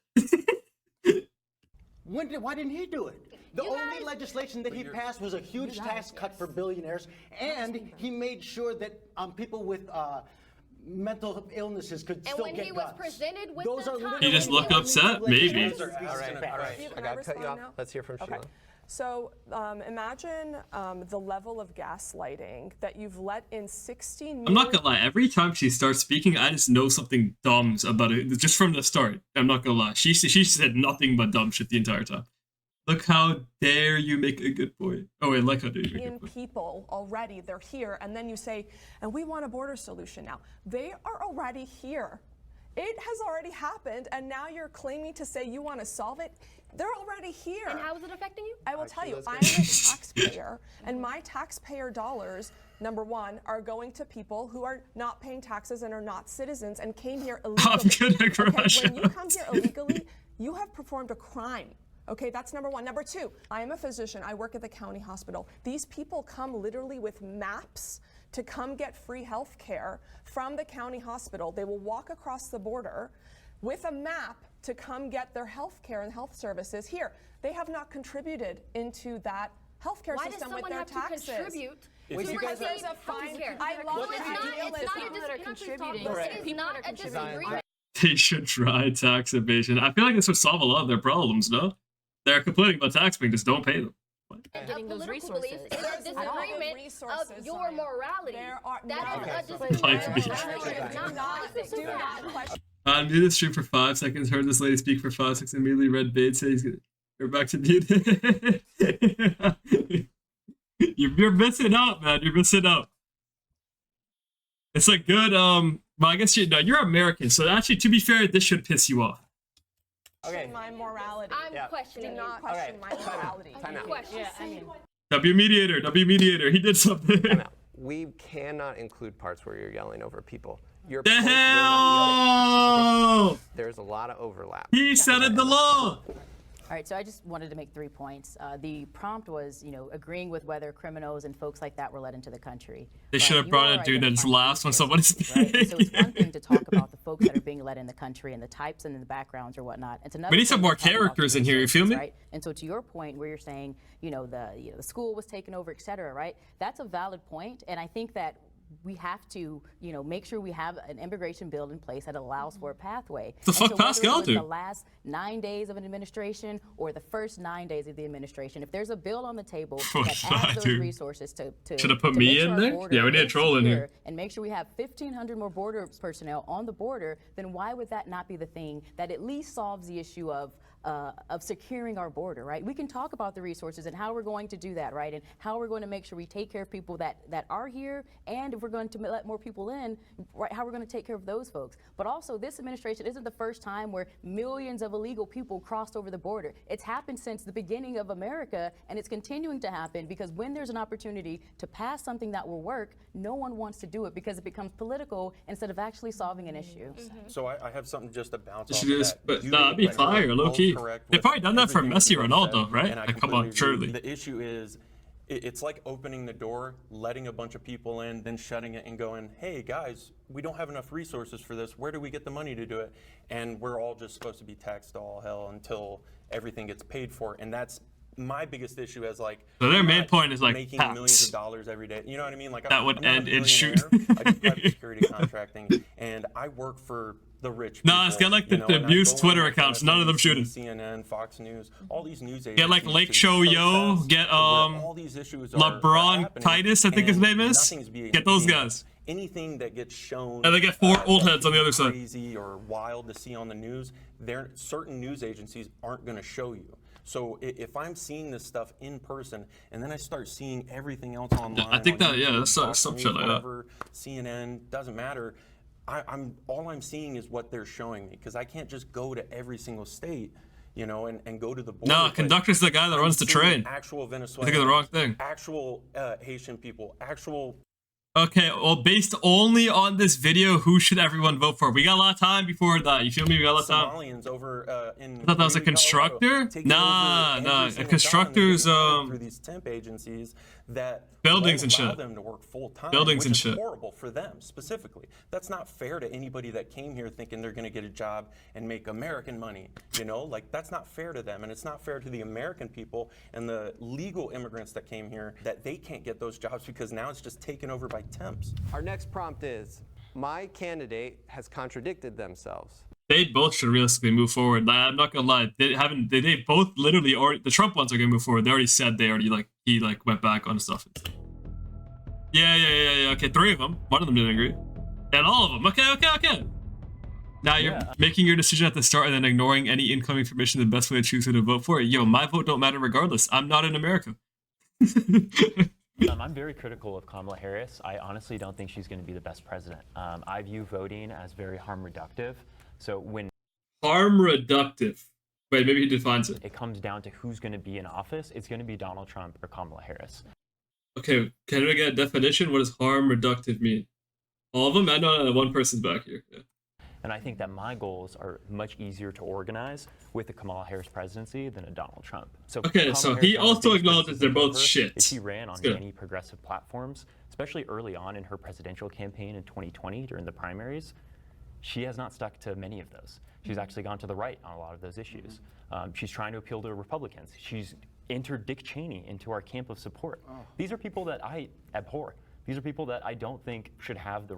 Why didn't he do it? The only legislation that he passed was a huge tax cut for billionaires, and he made sure that people with mental illnesses could still get guns. And when he was presented with Those the are time, He just looked upset? Maybe. All right. I got to cut you off. Let's hear from Sheila. So imagine the level of gaslighting that you've let in 16 million. I'm not gonna lie, every time she starts speaking, I just know something dumb about it, just from the start. I'm not gonna lie. She said nothing but dumb shit the entire time. Look how dare you make a good point. Oh wait, like how dare you make a good point. People already, they're here, and then you say, and we want a border solution now. They are already here. It has already happened, and now you're claiming to say you want to solve it. They're already here. And how is it affecting you? I will tell you, I'm a taxpayer, and my taxpayer dollars, number one, are going to people who are not paying taxes and are not citizens and came here illegally. I'm gonna crush when you come here illegally, you have performed a crime. Okay, that's number one. Number two, I am a physician. I work at the county hospital. These people come literally with maps to come get free health care from the county hospital. They will walk across the border with a map to come get their health care and health services here. They have not contributed into that healthcare Why does system with someone their have to taxes. contribute Wait, to you guys receive are fine. healthcare? I love It's the not, idealism. it's not a People that are contributing. It is not a disagreement. They should try tax evasion. I feel like this would solve a lot of their problems, no? They're complaining about tax being just don't pay them. And getting those Political beliefs resources. is a disagreement of your morality. That is a Like me. disagreement. It's not politics. Do not question. Muted the stream for 5 seconds, heard this lady speak for 5 seconds, immediately read bid, said he's gonna go back to mute. You're missing out, man. You're missing out. It's a good, well, I guess you're American, so actually, to be fair, this should piss you off. Okay. My morality. I'm questioning Do not it. question my morality. Time out. Question. W mediator, he did something. Time out. We cannot include parts where you're yelling over people. Your The point will not hell! be- There's a lot of overlap. He said it the law. All right, so I just wanted to make 3 points. The prompt was, agreeing with whether criminals and folks like that were let into the country. They But should have you brought are a dude that's identifying last when somebody resources, right? And so it's one thing to talk about the folks that are being let in the country and the types and the backgrounds or whatnot. It's another We need thing some to more talk about the characters in here, you feel me? resources, right? And so to your point where you're saying, the school was taken over, et cetera, right? That's a valid point, and I think that we have to, make sure we have an immigration bill in place that allows for a pathway. The And fuck so whether Pascal it was do? the last 9 days of an administration or the first 9 days of the administration, if there's a bill on the table that adds those Dude. resources to Should have put to me make sure in our there? border Yeah, we need a is troll in here. secure and make sure we have 1,500 more border personnel on the border, then why would that not be the thing that at least solves the issue of securing our border, right? We can talk about the resources and how we're going to do that, right? And how we're going to make sure we take care of people that are here, and if we're going to let more people in, right, how we're going to take care of those folks. But also, this administration isn't the first time where millions of illegal people crossed over the border. It's happened since the beginning of America, and it's continuing to happen because when there's an opportunity to pass something that will work, no one wants to do it because it becomes political instead of actually solving an issue. So I have something just to bounce off Should of just, that. but You nah, it'd be guys are fire, low both key. correct They've with probably done that for everything Messi that or you Ronaldo, said, right? and I Like, come on, completely agree. surely. The issue is, it's like opening the door, letting a bunch of people in, then shutting it and going, hey guys, we don't have enough resources for this. Where do we get the money to do it? And we're all just supposed to be taxed to all hell until everything gets paid for. And that's my biggest issue as like, So their I'm main not point is like making tax. millions of dollars every day. You know what I mean? Like That would I'm not a end in shoot. millionaire. I do private security contracting, and I work for the rich people. Nah, it's got like the you know, and I abused go on Twitter like accounts. None of them MSNBC, shooting. CNN, Fox News, all these news agencies. Get like Lake to Show Yo, protest get where all these issues are LeBron happening, Titus, I think his and name is. nothing's being- Get those being- guys. Anything that gets shown, And they get 4 old heads on the other that's side. crazy or wild to see on the news, certain news agencies aren't going to show you. So if I'm seeing this stuff in person, and then I start seeing everything else online, I think on that, yeah, YouTube, that's Fox some News, shit like that. whatever, CNN, doesn't matter. All I'm seeing is what they're showing me, because I can't just go to every single state, and go to the border. No, but conductor's the guy that I'm runs the seeing train. Actual You Venezuelans, think of the wrong thing. actual Haitian people, actual. Okay, well, based only on this video, who should everyone vote for? We got a lot of time before that. You feel me? We got a lot of time. Somalians over in. I thought that was a Green, Colorado, constructor? taking Nah, over every nah. A single job, and they're constructor's, getting hired through these temp agencies that buildings won't and allow shit. them to work full time. Buildings which and is shit. horrible for them specifically. That's not fair to anybody that came here thinking they're going to get a job and make American money. Like that's not fair to them, and it's not fair to the American people and the legal immigrants that came here that they can't get those jobs because now it's just taken over by temps. Our next prompt is, my candidate has contradicted themselves. They both should realistically move forward. I'm not gonna lie. They both literally already. The Trump ones are gonna move forward. They already said he went back on stuff. Yeah. Okay, 3 of them. 1 of them didn't agree, and all of them. Okay. Now you're making your decision at the start and then ignoring any incoming information. The best way to choose who to vote for. Yo, my vote don't matter regardless. I'm not in America. I'm very critical of Kamala Harris. I honestly don't think she's going to be the best president. I view voting as very harm reductive. So when harm reductive. Wait, maybe he defines it. It comes down to who's going to be in office. It's going to be Donald Trump or Kamala Harris. Okay, can we get a definition? What does harm reductive mean? All of them? I know one person's back here. Yeah. And I think that my goals are much easier to organize with a Kamala Harris presidency than a Donald Trump. So Okay, Kamala so Harris he has the also biggest acknowledges they're both criticism shit. if she ran on That's good. many progressive platforms, especially early on in her presidential campaign in 2020 during the primaries. She has not stuck to many of those. She's actually gone to the right on a lot of those issues. She's trying to appeal to Republicans. She's enter Dick Cheney into our camp of support. These are people that I abhor. These are people that I don't think should have the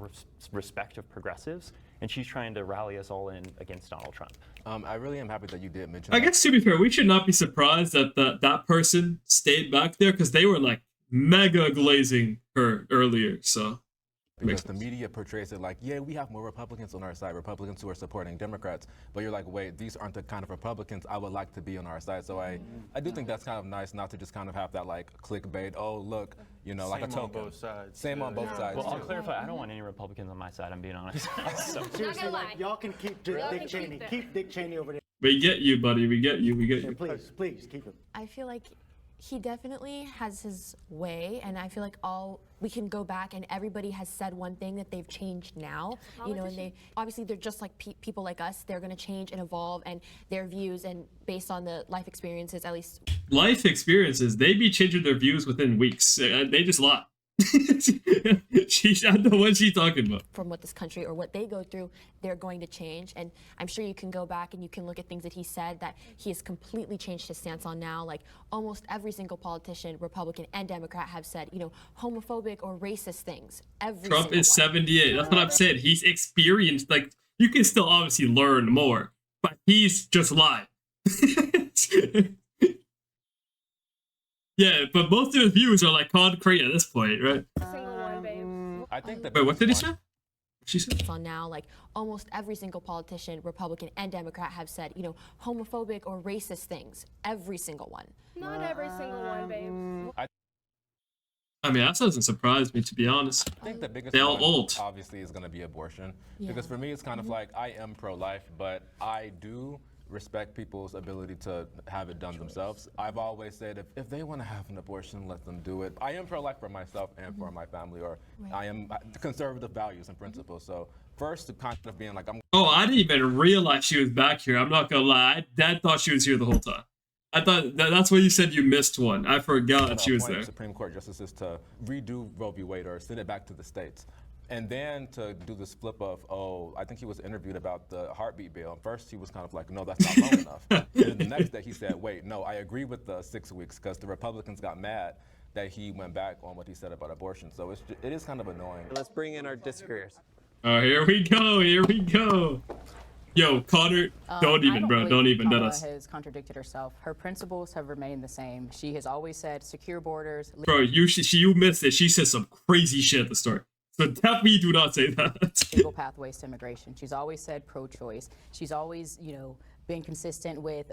respect of progressives, and she's trying to rally us all in against Donald Trump. I really am happy that you did mention I that. guess to be fair, we should not be surprised that that person stayed back there because they were like mega glazing her earlier. So Because the media portrays it like, yeah, we have more Republicans on our side, Republicans who are supporting Democrats. But you're like, wait, these aren't the kind of Republicans I would like to be on our side. So I do think that's kind of nice not to just kind of have that like clickbait, oh, look, you know, like a Same on token. both sides. Same on both sides. Well, I'll too. clarify, I don't want any Republicans on my side, I'm being honest. So, Seriously, like, y'all can keep Dick Cheney. Keep Dick Cheney over there. we get you, buddy. We get you. We get you. Please, please keep him. I feel like he definitely has his way, and I feel like we can go back and everybody has said one thing that they've changed now, you know, and they obviously they're just like people like us. They're going to change and evolve, and their views and based on the life experiences, at least Life experiences, they be changing their views within weeks. They just lie. I know what she's talking about. from what this country or what they go through, they're going to change. And I'm sure you can go back and you can look at things that he said that he has completely changed his stance on now. Like almost every single politician, Republican and Democrat, have said, you know, homophobic or racist things. Trump is 78. That's what I'm saying. He's experienced. Like, you can still obviously learn more, but he's just lied. Yeah, but most of his views are like concrete at this point, right? Single one, babe. I think that Wait, what did he say? She said. On now, like almost every single politician, Republican and Democrat, have said, you know, homophobic or racist things. Every single one. Not every single one, babe. I mean, that doesn't surprise me, to be honest. I think the biggest They're all one old. obviously is going to be abortion. Yeah. Because for me, it's kind of like I am pro-life, but I do respect people's ability to have it done themselves. I've always said if they want to have an abortion, let them do it. I am pro-life for myself and for my family, or I am conservative values and principles. So first, to kind of being like, Oh, I didn't even realize she was back here. I'm not gonna lie. Dad thought she was here the whole time. I thought that's why you said you missed one. I forgot she was there. Supreme Court justices to redo Roe v. Wade or send it back to the states. And then to do this flip of, oh, I think he was interviewed about the heartbeat bill. First, he was kind of like, no, that's not long enough. And then the next day, he said, wait, no, I agree with the 6 weeks because the Republicans got mad that he went back on what he said about abortion. So it is kind of annoying. Let's bring in our disagreeers. Oh, here we go. Here we go. Yo, Connor, don't even, bro. Don't even. Kamala That us. has contradicted herself. Her principles have remained the same. She has always said secure borders. Bro, you missed it. She said some crazy shit at the start. So definitely do not say that. Legal pathways to immigration. She's always said pro-choice. She's always, you know, been consistent with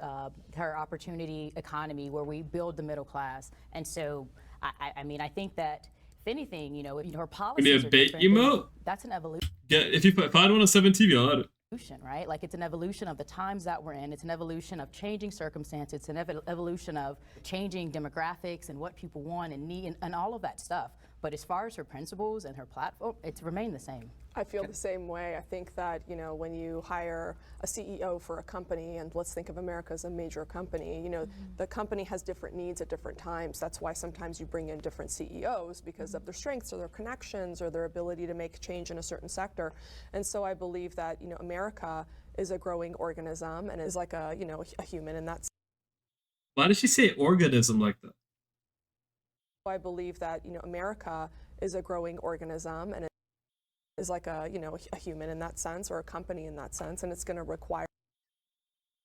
her opportunity economy where we build the middle class. And so, I mean, I think that if anything, you know, her policies are different. emote? That's an evolution. Yeah, if you find one on 7 TV, I'll add it. Right? Like it's an evolution of the times that we're in. It's an evolution of changing circumstances. It's an evolution of changing demographics and what people want and need and all of that stuff. But as far as her principles and her platform, it's remained the same. I feel the same way. I think that, you know, when you hire a CEO for a company, and let's think of America as a major company, you know, the company has different needs at different times. That's why sometimes you bring in different CEOs because of their strengths or their connections or their ability to make change in a certain sector. And so I believe that, you know, America is a growing organism and is like a, you know, a human, and that's. Why did she say organism like that? I believe that, you know, America is a growing organism and is like a, you know, a human in that sense or a company in that sense, and it's going to require.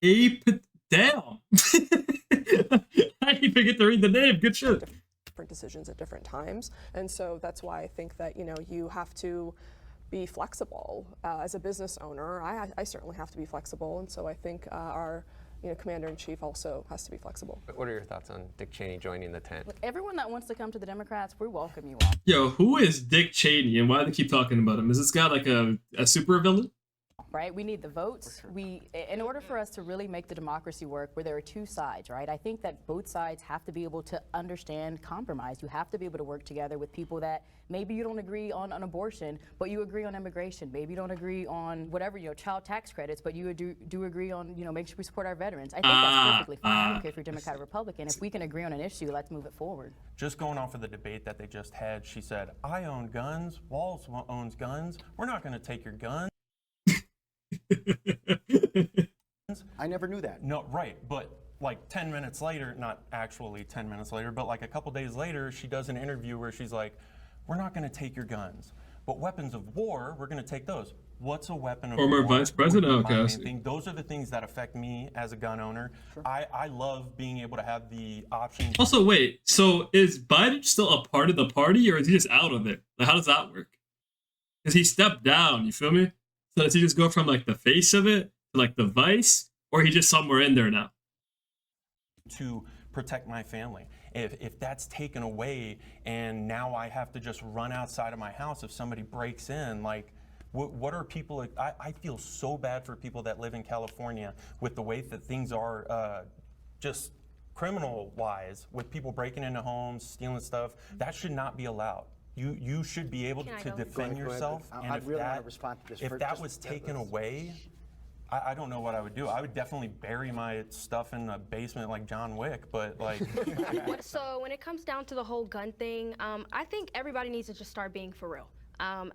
Damn. I didn't even get to read the name. Good shit. Different decisions at different times, and so that's why I think that, you know, you have to be flexible as a business owner. I certainly have to be flexible, and so I think our, you know, commander-in-chief also has to be flexible. What are your thoughts on Dick Cheney joining the tent? Look, everyone that wants to come to the Democrats, we welcome you all. Yo, who is Dick Cheney and why do they keep talking about him? Is this guy like a super villain? Right? We need the votes. In order for us to really make the democracy work, where there are two sides, right? I think that both sides have to be able to understand compromise. You have to be able to work together with people that maybe you don't agree on abortion, but you agree on immigration. Maybe you don't agree on whatever, you know, child tax credits, but you do agree on, you know, make sure we support our veterans. I think that's perfectly fine. I don't care if you're Democrat or Republican. If we can agree on an issue, let's move it forward. Just going off of the debate that they just had, she said, I own guns, Walls owns guns, we're not going to take your guns. I never knew that. No, right, but like 10 minutes later, not actually 10 minutes later, but like a couple days later, she does an interview where she's like, we're not going to take your guns, but weapons of war, we're going to take those. What's a weapon of war? Former vice president, Would be my okay. main thing. Those are the things that affect me as a gun owner. I love being able to have the option. Also, wait, so is Biden still a part of the party, or is he just out of it? Like, how does that work? Because he stepped down, you feel me? So does he just go from like the face of it to like the vice, or he just somewhere in there now? To protect my family. If that's taken away and now I have to just run outside of my house if somebody breaks in, like, what are people, I feel so bad for people that live in California with the way that things are just criminal-wise, with people breaking into homes, stealing stuff. That should not be allowed. You should be able to defend yourself. And I really want to respond to this. if that was taken away, I don't know what I would do. I would definitely bury my stuff in a basement like John Wick, but like. So when it comes down to the whole gun thing, I think everybody needs to just start being for real.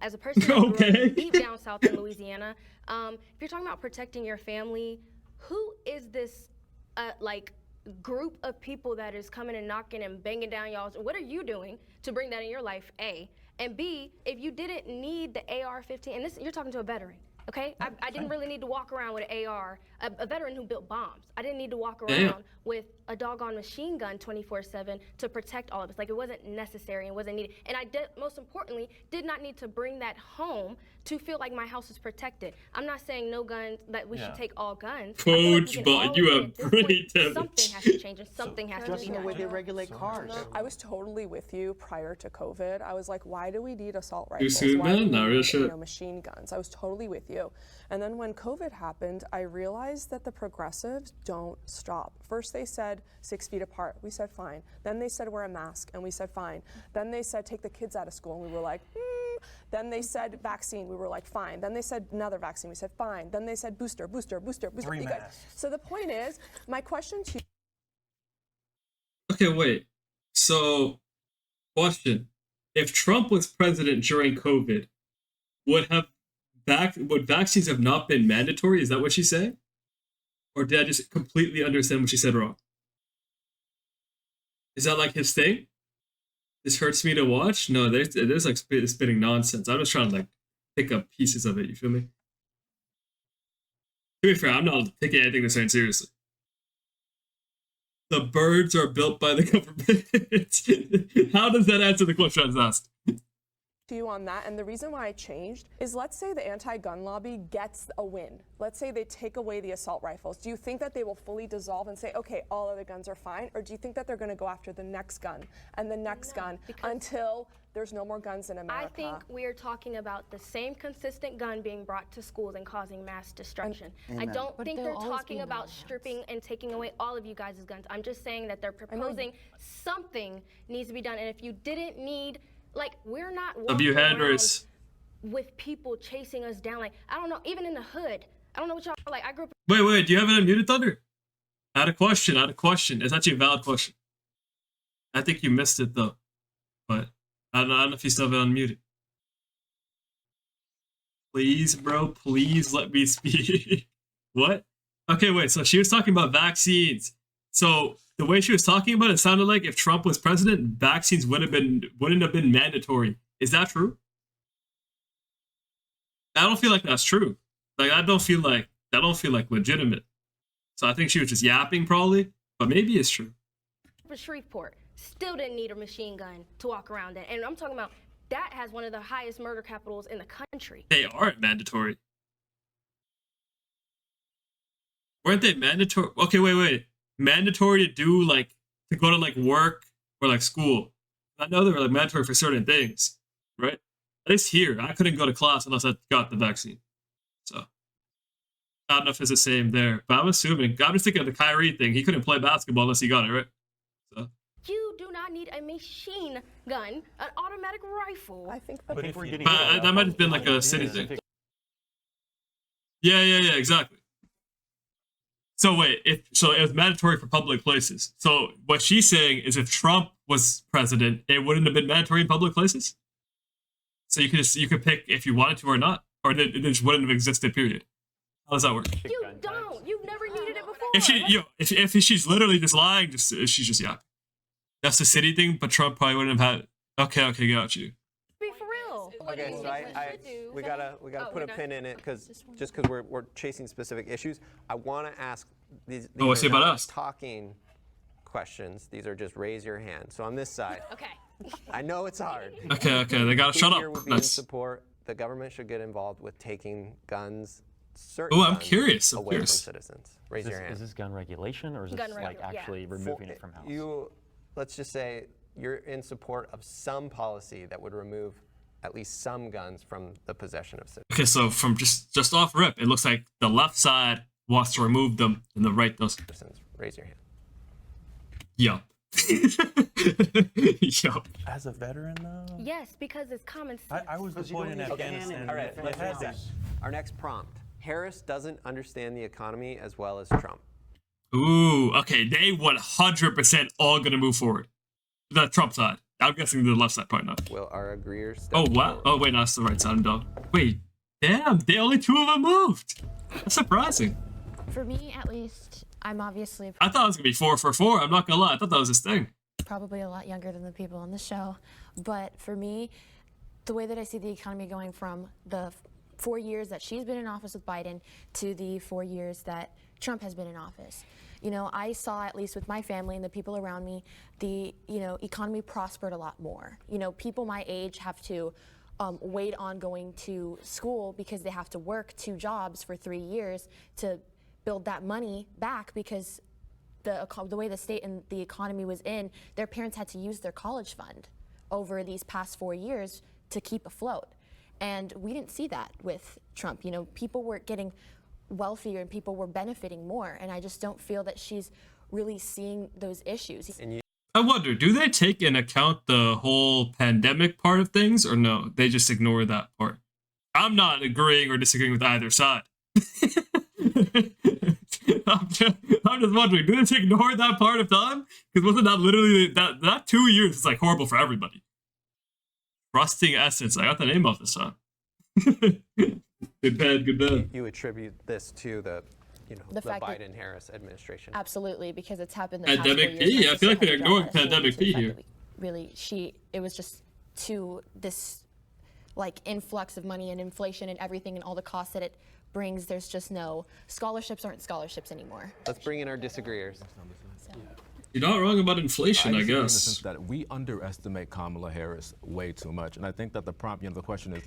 As a person who grew up deep down south in Louisiana, if you're talking about protecting your family, who is this like group of people that is coming and knocking and banging down y'all's? What are you doing to bring that in your life? A, and B, if you didn't need the AR-15, and this you're talking to a veteran. Okay, I didn't really need to walk around with an AR, a veteran who built bombs. I didn't need to walk around with a doggone machine gun 24/7 to protect all of us. Like, it wasn't necessary and wasn't needed. And I did, most importantly, did not need to bring that home to feel like my house is protected. I'm not saying no guns, that we should take all guns. Coach, but you have pretty something has to change and something has to be Just in the done. way they regulate cars. I was totally with you prior to COVID. I was like, why do we need assault rifles? soon, Why do man? we No, real need, shit. machine guns? I was totally with you. And then when COVID happened, I realized that the progressives don't stop. First they said 6 feet apart. We said fine. Then they said wear a mask, and we said fine. Then they said take the kids out of school, and we were like, Then they said vaccine, we were like fine. Then they said another vaccine, we said fine. Then they said booster. 3 You masks. So the point is, my question to you. Okay, wait. So, question: if Trump was president during COVID, would vaccines have not been mandatory? Is that what she's saying? Or did I just completely understand what she said wrong? Is that like his thing? This hurts me to watch? No, there's like spitting nonsense. I'm just trying to like pick up pieces of it, you feel me? To be fair, I'm not taking anything they're saying seriously. The birds are built by the government. How does that answer the question I was asked? To you on that, and the reason why I changed is, let's say the anti-gun lobby gets a win. Let's say they take away the assault rifles. Do you think that they will fully dissolve and say, okay, all other guns are fine? Or do you think that they're going to go after the next gun and the next gun until there's no more guns in America? I think we are talking about the same consistent gun being brought to schools and causing mass destruction. I don't think they're talking about stripping and taking away all of you guys' guns. I'm just saying that they're proposing something needs to be done. And if you didn't need, like, we're not walking around with people chasing us down. Like, I don't know, even in the hood. I don't know what y'all, like, I grew up. Wait, do you have it unmuted, Thunder? I had a question. It's actually a valid question. I think you missed it, though. But I don't know if you still have it unmuted. Please, bro, please let me speak. What? Okay, wait, so she was talking about vaccines. So the way she was talking about it sounded like if Trump was president, vaccines wouldn't have been mandatory. Is that true? I don't feel like that's true. Like, I don't feel like legitimate. So I think she was just yapping probably, but maybe it's true. For Shreveport, still didn't need a machine gun to walk around in. And I'm talking about, that has one of the highest murder capitals in the country. They aren't mandatory. Weren't they mandatory? Okay, wait. Mandatory to do, like, to go to, like, work or, like, school. I know they were, like, mandatory for certain things, right? At least here, I couldn't go to class unless I got the vaccine. So, I don't know if it's the same there. But I'm just thinking of the Kyrie thing. He couldn't play basketball unless he got it, right? So. You do not need a machine gun, an automatic rifle. I think But if we're getting That might have been like a city thing. Yeah, exactly. So wait, so it was mandatory for public places. So what she's saying is, if Trump was president, it wouldn't have been mandatory in public places. So you could pick if you wanted to or not, or it just wouldn't have existed. Period. How does that work? You don't. You've never needed it before. if she's literally just lying, she's just yapping. That's the city thing, but Trump probably wouldn't have had. Okay, got you. Be for real. Okay, so we gotta put a pin in it because we're chasing specific issues. I want to ask these what's are about not us? talking questions. These are just raise your hand. So on this side, Okay. I know it's hard. Okay, they gotta shut Here up. would be in Nice. support. The government should get involved with taking guns. Oh, I'm guns curious. Away from citizens. Raise your hand. Is this gun regulation or is Gun this regu- like yeah. actually removing it from house? Let's just say you're in support of some policy that would remove at least some guns from the possession of citizens. Okay, so from just off rip, it looks like the left side wants to remove them and the right doesn't. Raise your hand. Yup. Yup. As a veteran, though? Yes, because it's common sense. I was deployed in Afghanistan. All right, let's finish that. Our next prompt. Harris doesn't understand the economy as well as Trump. Ooh, okay, they 100% all gonna move forward. The Trump side. I'm guessing the left side probably not. Will our agreeers step Oh, wow. forward? Oh, wait, no, that's the right side. I'm dumb. Wait, damn, only 2 of them moved. That's surprising. For me, at least, I'm obviously I thought it was gonna be 4 for 4. I'm not gonna lie. I thought that was his thing. probably a lot younger than the people on the show. But for me, the way that I see the economy going from the 4 years that she's been in office with Biden to the 4 years that Trump has been in office. I saw, at least with my family and the people around me, the, economy prospered a lot more. People my age have to wait on going to school because they have to work 2 jobs for 3 years to build that money back because the way the state and the economy was in, their parents had to use their college fund over these past 4 years to keep afloat. And we didn't see that with Trump. People were getting wealthier and people were benefiting more. And I just don't feel that she's really seeing those issues. I wonder, do they take in account the whole pandemic part of things or no? They just ignore that part. I'm not agreeing or disagreeing with either side. I'm just wondering, do they just ignore that part of time? Because wasn't that literally, that 2 years is like horrible for everybody. Rusting Essence, I got the name off this time. Good bad. You attribute this to the fact that- Biden-Harris administration. Absolutely, because it's happened the past 4 Pandemic years. P? I feel like they're Job ignoring has been Pandemic to the P fact here. that it was just to this influx of money and inflation and everything and all the costs that it brings. There's just no scholarships aren't scholarships anymore. Let's bring in our disagreeers. You're not wrong about inflation, I disagree in the guess. sense that we underestimate Kamala Harris way too much. And I think that the prompt, the question is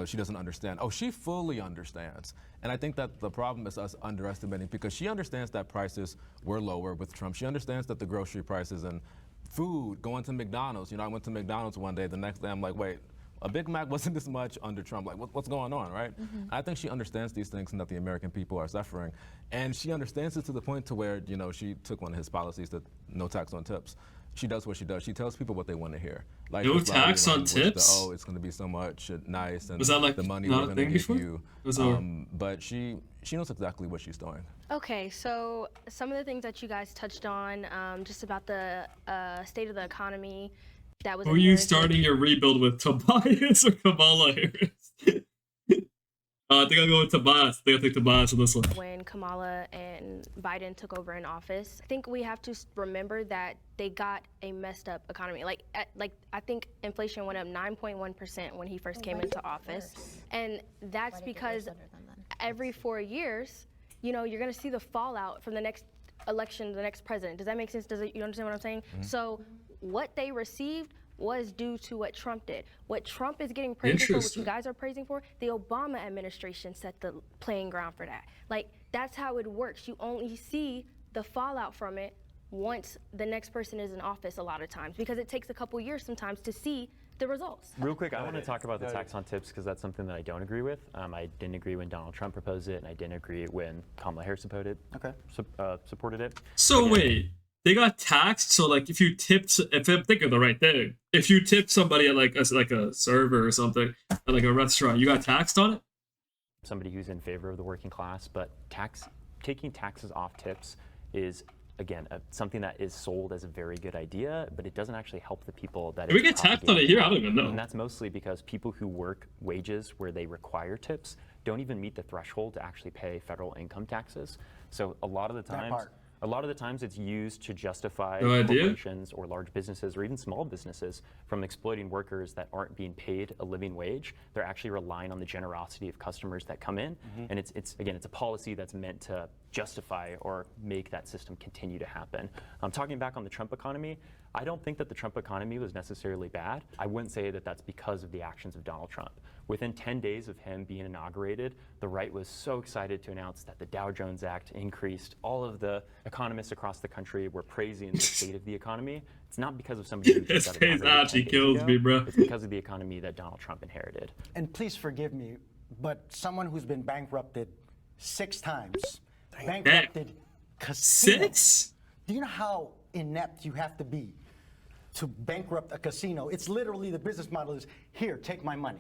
she doesn't understand. Oh, she fully understands. And I think that the problem is us underestimating because she understands that prices were lower with Trump. She understands that the grocery prices and food, going to McDonald's. I went to McDonald's one day. The next day I'm like, wait, a Big Mac wasn't this much under Trump. Like, what's going on, right? I think she understands these things and that the American people are suffering. And she understands it to the point to where, she took one of his policies that no tax on tips. She does what she does. She tells people what they want to hear. Like No this lottery tax on run, which tips? it's going to be so much nice and Was that like the money not we're a going to thing give before? you. Was there- But she knows exactly what she's doing. Okay, so some of the things that you guys touched on, just about the state of the economy, that was. Who are you starting your rebuild with, Tobias or Kamala Harris? I think I'll go with Tobias. I think I'll take Tobias on this one. When Kamala and Biden took over in office, I think we have to remember that they got a messed up economy. I think inflation went up 9.1% when he first came into office, and that's because every 4 years, you're going to see the fallout from the next election, the next president. Does that make sense? You understand what I'm saying? So what they received was due to what Trump did. What Trump is getting praised for, what you guys are praising for, the Obama administration set the playing ground for that. That's how it works. You only see the fallout from it once the next person is in office a lot of times, because it takes a couple years sometimes to see the results. Real quick, I want to talk about the tax on tips because that's something that I don't agree with. I didn't agree when Donald Trump proposed it, and I didn't agree when Kamala Harris supported it. So Again, wait, they got taxed. So if you tipped, if I'm thinking of the right thing, if you tipped somebody at a server or something at a restaurant, you got taxed on it. somebody who's in favor of the working class, but taking taxes off tips is, again, something that is sold as a very good idea, but it doesn't actually help the people that we get taxed on it here? I don't even know. And that's mostly because people who work wages where they require tips don't even meet the threshold to actually pay federal income taxes. So a lot of the times it's used to justify corporations or large businesses or even small businesses from exploiting workers that aren't being paid a living wage. They're actually relying on the generosity of customers that come in. And it's a policy that's meant to justify or make that system continue to happen. Talking back on the Trump economy, I don't think that the Trump economy was necessarily bad. I wouldn't say that that's because of the actions of Donald Trump. Within 10 days of him being inaugurated, the right was so excited to announce that the Dow Jones Act increased. All of the economists across the country were praising the state of the economy. It's not because of somebody who This face actually kills me, bro. It's because of the economy that Donald Trump inherited. And please forgive me, but someone who's been bankrupted 6 times, bankrupted casinos. 6? Do you know how inept you have to be to bankrupt a casino? It's literally, the business model is, here, take my money.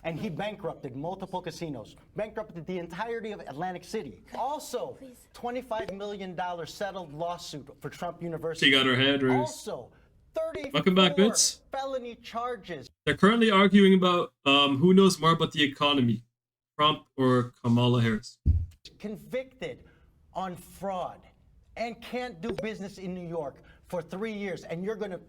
And he bankrupted multiple casinos, bankrupted the entirety of Atlantic City. Also, $25 million settled lawsuit for Trump University. She got her head raised. Also, 34 Welcome back, Bits. felony charges. They're currently arguing about who knows more about the economy, Trump or Kamala Harris. Convicted on fraud and can't do business in New York for 3 years, and you're going to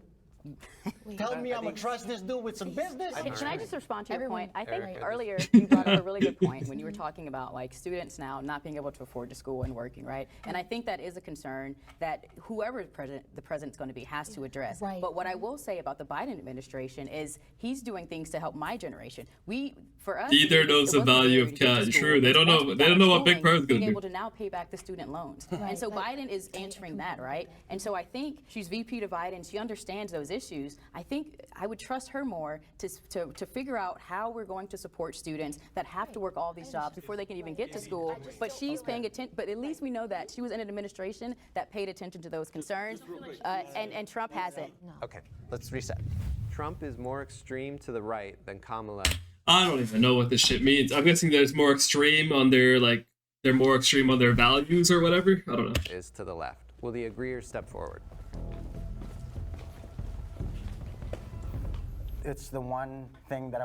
tell me I'm going to trust this dude with some business? Can I just respond to your point? I think earlier you brought up a really good point when you were talking about like students now not being able to afford to school and working, right? And I think that is a concern that whoever the president's going to be has to address. But what I will say about the Biden administration is he's doing things to help my generation. For us, Neither knows the value of cash. True, they don't know. They don't know what Big Bird's going to being do. able to now pay back the student loans, and so Biden is answering that, right? And so I think she's VP to Biden. She understands those issues. I think I would trust her more to figure out how we're going to support students that have to work all these jobs before they can even get to school. But she's paying attention. But at least we know that she was in an administration that paid attention to those concerns, and Trump hasn't. Okay, let's reset. Trump is more extreme to the right than Kamala. I don't even know what this shit means. I'm guessing there's more extreme on their, like, they're more extreme on their values or whatever. I don't know. Is to the left. Will the agreeers step forward? It's the one thing that I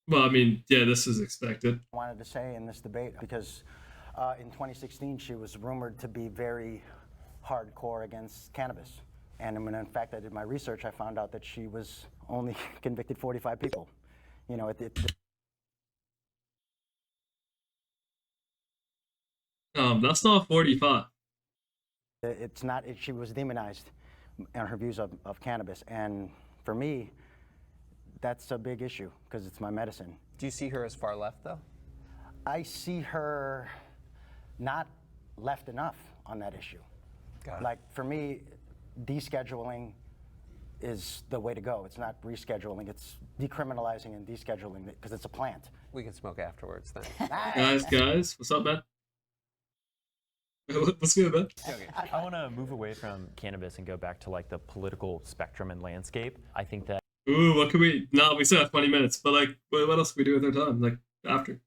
Well, I mean, yeah, this is expected. wanted to say in this debate, because in 2016 she was rumored to be very hardcore against cannabis. And when in fact I did my research, I found out that she was only convicted 45 people. You know, That's not 45. it's not, she was demonized on her views of cannabis. And for me, that's a big issue because it's my medicine. Do you see her as far left, though? I see her not left enough on that issue. Like, for me, descheduling is the way to go. It's not rescheduling, it's decriminalizing and descheduling because it's a plant. We can smoke afterwards then. Guys, what's up, man? What's good, man? I want to move away from cannabis and go back to like the political spectrum and landscape. I think that. Ooh, what can we? No, we still have 20 minutes, but like, what else can we do with our time? Like, after.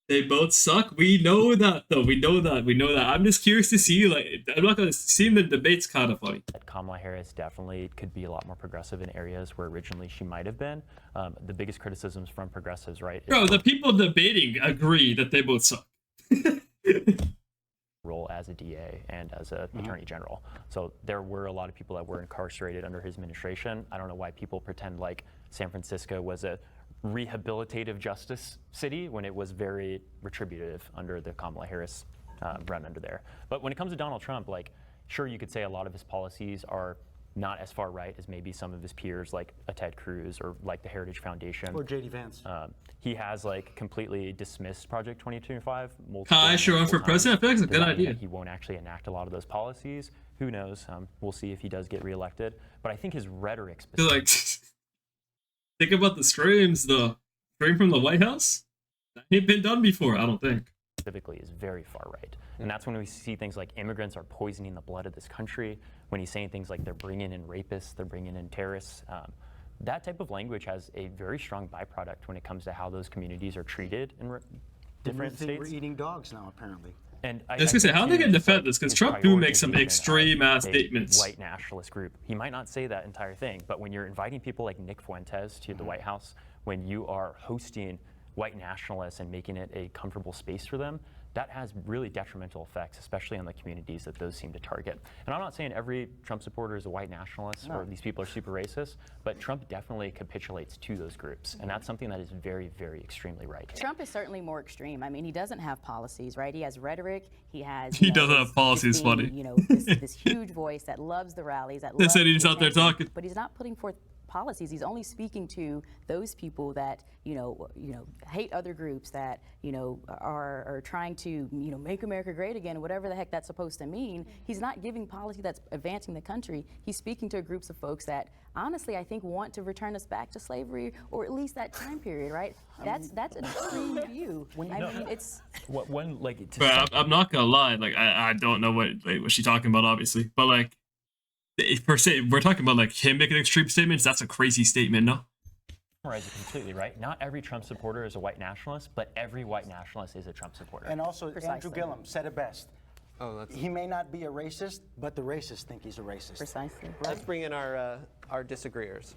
They both suck. We know that, though. We know that. I'm just curious to see. Like, I'm not gonna seem the debate's kind of funny. Kamala Harris definitely could be a lot more progressive in areas where originally she might have been. The biggest criticisms from progressives, right? Bro, the people debating agree that they both suck. Role as a DA and as an attorney general. So there were a lot of people that were incarcerated under his administration. I don't know why people pretend like San Francisco was a rehabilitative justice city when it was very retributive under the Kamala Harris run under there. But when it comes to Donald Trump, like, sure, you could say a lot of his policies are not as far right as maybe some of his peers, like a Ted Cruz or like the Heritage Foundation. Or J.D. Vance. He has like completely dismissed Project 2025. Hi, sure, run for president. I feel like it's a good idea. He won't actually enact a lot of those policies. Who knows? We'll see if he does get reelected. But I think his rhetoric specifically. Like, think about the streams, though. Stream from the White House? That ain't been done before, I don't think. Specifically is very far right. And that's when we see things like immigrants are poisoning the blood of this country, when he's saying things like they're bringing in rapists, they're bringing in terrorists. That type of language has a very strong byproduct when it comes to how those communities are treated in different states. We're eating dogs now, apparently. And I was gonna say, how are they gonna defend this? Because Trump do make some extreme ass statements. White nationalist group. He might not say that entire thing, but when you're inviting people like Nick Fuentes to the White House, when you are hosting white nationalists and making it a comfortable space for them, that has really detrimental effects, especially on the communities that those seem to target. And I'm not saying every Trump supporter is a white nationalist or these people are super racist, but Trump definitely capitulates to those groups. And that's something that is very, very extremely right. Trump is certainly more extreme. I mean, he doesn't have policies, right? He has rhetoric. He has. He doesn't have policies, funny. You know, this huge voice that loves the rallies. That They loves said he's the out there attention, talking. but he's not putting forth policies. He's only speaking to those people that hate other groups, that are trying to make America great again, whatever the heck that's supposed to mean. He's not giving policy that's advancing the country. He's speaking to groups of folks that honestly I think want to return us back to slavery, or at least that time period, right? That's an extreme view. I mean, it's But I'm not gonna lie, like I don't know what she's talking about, obviously, but like. Per se, we're talking about like him making extreme statements. That's a crazy statement, no? Summarize it completely, right? Not every Trump supporter is a white nationalist, but every white nationalist is a Trump supporter. And also, Andrew Gillum said it best. Oh, He may not be a racist, but the racists think he's a racist. Precisely. let's bring in our disagreeers.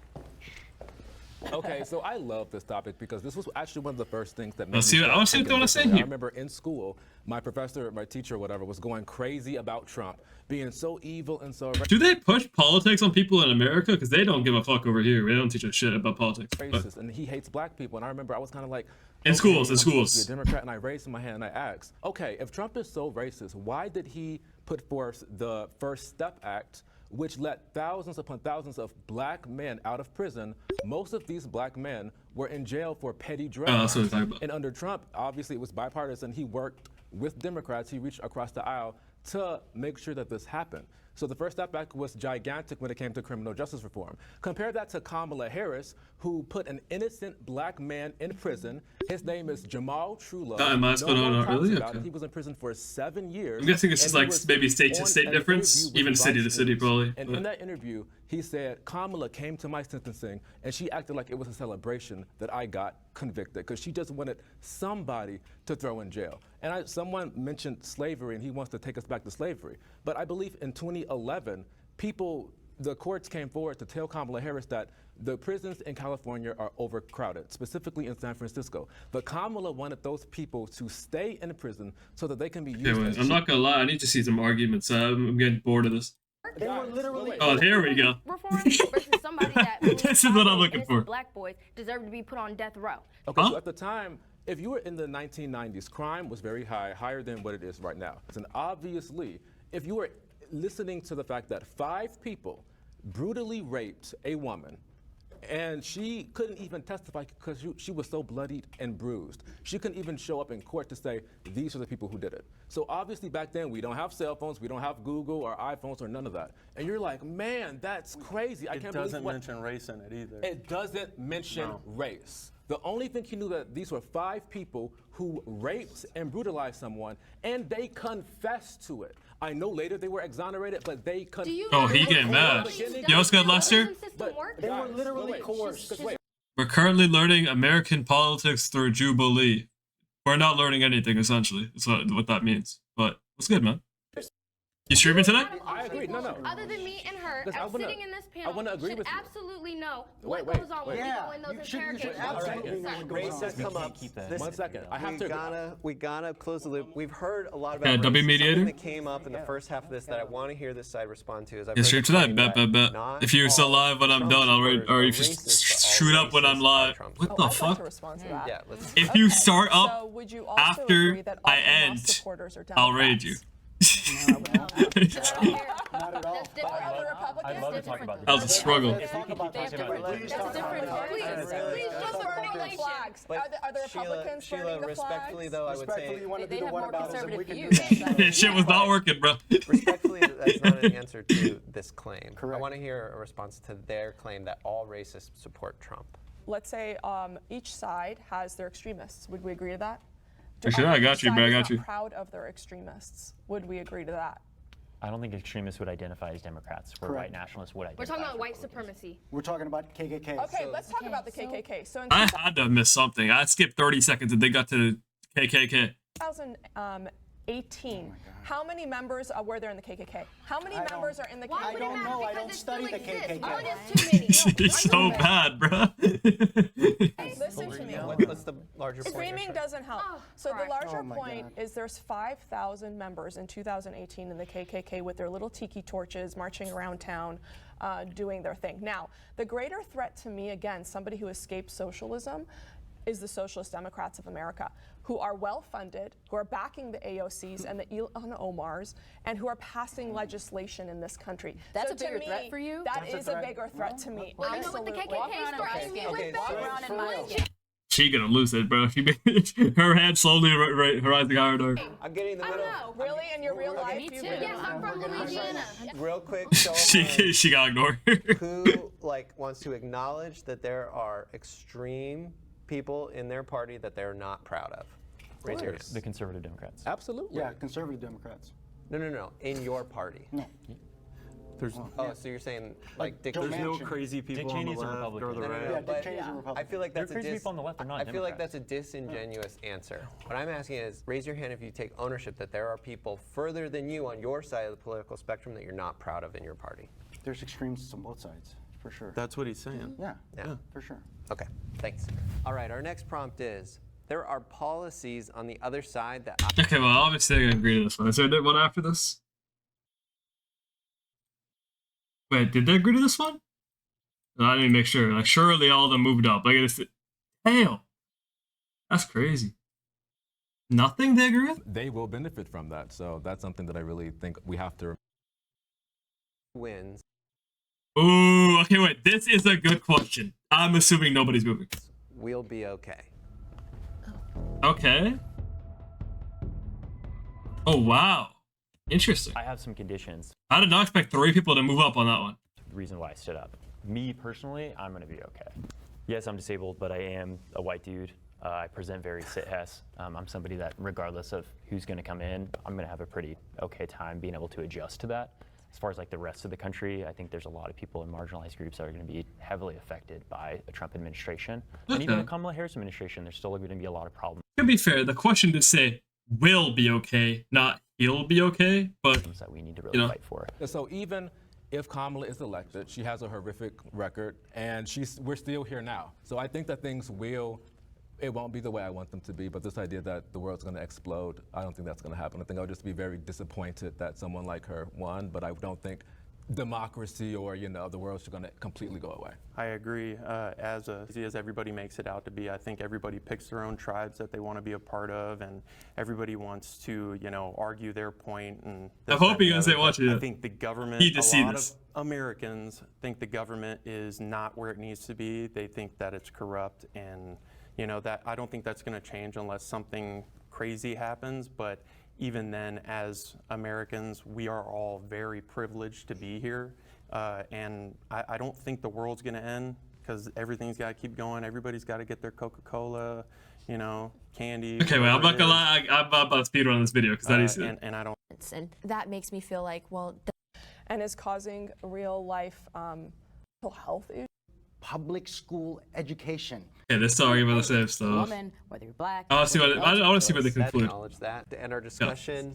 Okay, so I love this topic because this was actually one of the first things that made Let's see. I want to see what they want to say I here. remember in school, my professor, my teacher, whatever, was going crazy about Trump being so evil and so Do they push politics on people in America? Because they don't give a fuck over here. They don't teach us shit about politics. But racist, and he hates black people. And I remember I was kind of like, In okay, schools, I'm in supposed to schools. be a Democrat, and I raised my hand and I asked, okay, if Trump is so racist, why did he put forth the First Step Act, which let thousands upon thousands of black men out of prison? Most of these black men were in jail for petty drug that's what I'm crimes. talking about. And under Trump, obviously it was bipartisan. He worked with Democrats. He reached across the aisle to make sure that this happened. So the First Step Act was gigantic when it came to criminal justice reform. Compare that to Kamala Harris, who put an innocent black man in prison. His name is Jamal Truelove. That reminds me- no, one talks really? about it. Okay. He was in prison for 7 years. I'm guessing it's just and he like was maybe state to on state an difference, interview with even city to Vice city, News. probably. And but- in that interview, he said, Kamala came to my sentencing and she acted like it was a celebration that I got convicted because she just wanted somebody to throw in jail. And someone mentioned slavery and he wants to take us back to slavery. But I believe in 2011, the courts came forward to tell Kamala Harris that the prisons in California are overcrowded, specifically in San Francisco. But Kamala wanted those people to stay in prison so that they can be used Anyway, as I'm not gonna lie. I need to see some arguments. I'm getting bored of this. They were literally. Oh, here we go. Reform versus somebody that This is what I'm looking innocent for. black boys deserve to be put on death row. Okay, Huh? so at the time, if you were in the 1990s, crime was very high, higher than what it is right now. And obviously, if you were listening to the fact that 5 people brutally raped a woman, and she couldn't even testify because she was so bloodied and bruised. She couldn't even show up in court to say, these are the people who did it. So obviously back then, we don't have cell phones, we don't have Google or iPhones or none of that. And you're like, man, that's crazy. I It can't believe doesn't what. mention race in it either. It doesn't mention No. race. The only thing he knew that these were 5 people who raped and brutalized someone, and they confessed to it. I know later they were exonerated, but they confessed. Oh, he getting mad. You know what's good, Lester? They were literally coerced. We're currently learning American politics through Jubilee. We're not learning anything, essentially. That's what that means. But what's good, man? You streaming today? I agree. No, no. Other than me and her, Listen, I wanna- sitting in this I panel, wanna agree should with you. absolutely know Wait, what wait, goes on wait. when we Yeah, go in those you should interrogations. absolutely know what goes Race on. has come up. One second. I have to. We gotta close the loop. We've heard a lot about Yeah, race. W mediator? Something that came up in the first half of this that I want to hear this side respond to is I've Yeah, heard stream the tonight. claim Bet, that bet, bet. not If you're still all live when I'm Trump done, or supporters if you are racist, but all shoot up when racists I'm are live. Trump What Oh, the I'd like fuck? to respond to that. Yeah, let's. If you start So up would you also after agree that all I Hamas end, supporters are I'll raid you. Not at all. That's different. Other Republicans? I'd love to talk about That was a struggle. That's different. Please just burning the correlation. flags. Are the Republicans Sheila, burning the respectfully flags? though, I would Respectfully, say, you want to They do the have more whataboutism, we conservative can do views. that. That shit was not working, bro. respectfully, that's not an answer to this claim. Correct. I want to hear a response to their claim that all racists support Trump. Let's say each side has their extremists. Would we agree to that? For sure, I got Each you, side bro. I is got not you. proud of their extremists. Would we agree to that? I don't think extremists would identify as Democrats, where Correct. white nationalists would identify. We're talking as about white Republicans. supremacy. We're talking about KKK. Okay, let's talk about the KKK. So in I had to miss something. I skipped 30 seconds and they got to KKK. 18. How many members were there in the KKK? How many members are in the KKK? Why would it don't matter? know. I Because don't it study still the exists. KKK. One is too many. It's so bad, bro. Listen to me. What's the larger point? Screaming doesn't help. Oh, So the Christ. larger Oh my point is there's 5,000 members in 2018 in the KKK with their little tiki torches marching around town doing their thing. Now, the greater threat to me, again, somebody who escaped socialism, is the Socialist Democrats of America, who are well-funded, who are backing the AOCs and the Ilhan Omars, and who are passing legislation in this country. That's So a to bigger me, threat for you? That is a bigger threat to me. Well, you know what the Absolutely. KKK is threatening me with, Walk though? around in my skin. She gonna lose it, bro. Her hand slowly rising higher and higher. I'm getting the I don't middle. know. Really, in your real life, Me you've too. been Yes, I'm from Louisiana. Real quick, show of hands. She got ignored. Who wants to acknowledge that there are extreme people in their party that they're not proud of? Raise your hand. The conservative Democrats. Absolutely. Yeah, conservative Democrats. No. In your party. No. There's Oh, so you're saying Dick Joe there's no Manchin. crazy people Dick on the Cheney's a left or Republican. the No, right. Yeah, Dick but Cheney's a I Republican. feel like There are that's crazy people on the left. They're not I feel like Democrats. that's a disingenuous answer. What I'm asking is, raise your hand if you take ownership that there are people further than you on your side of the political spectrum that you're not proud of in your party. There's extremes on both sides, for sure. That's what he's saying. Yeah, Yeah. for sure. Okay, thanks. All right, our next prompt is, there are policies on the other side that Okay, well, obviously I agree to this one. Is there one after this? Wait, did they agree to this one? No, I didn't make sure. Like, surely all of them moved up. Like, it's damn. That's crazy. Nothing they agree with? They will benefit from that. So that's something that I really think we have to. wins, Ooh, okay, wait. This is a good question. I'm assuming nobody's moving. we'll be okay. Okay. Oh, wow. Interesting. I have some conditions. I did not expect 3 people to move up on that one. The reason why I stood up. Me personally, I'm going to be okay. Yes, I'm disabled, but I am a white dude. I present very sit-hess. I'm somebody that, regardless of who's going to come in, I'm going to have a pretty okay time being able to adjust to that. As far as like the rest of the country, I think there's a lot of people in marginalized groups that are going to be heavily affected by the Trump administration. And even the Kamala Harris administration, there's still going to be a lot of problems To be fair, the question did say will be okay, not he'll be okay, but that we need to really fight for. So even if Kamala is elected, she has a horrific record, and we're still here now. So I think that things it won't be the way I want them to be, but this idea that the world's going to explode, I don't think that's going to happen. I think I'll just be very disappointed that someone like her won, but I don't think democracy or, the world's going to completely go away. I agree. As everybody makes it out to be, I think everybody picks their own tribes that they want to be a part of, and everybody wants to, argue their point. And I hope you guys ain't watching I it. think the government, Need to a see lot this. of Americans think the government is not where it needs to be. They think that it's corrupt, and that I don't think that's going to change unless something crazy happens. But even then, as Americans, we are all very privileged to be here. And I don't think the world's going to end, because everything's got to keep going. Everybody's got to get their Coca-Cola, candy. okay, well, I'm not whatever gonna it lie, I'm about to speedrun this video because that is and I don't. And that makes me feel like, well, and is causing real life mental health issues. Public school education. Okay, let's talk about the same stuff. Woman, whether you're black. I want to see what I want to see what they conclude. Acknowledge that. To end our discussion,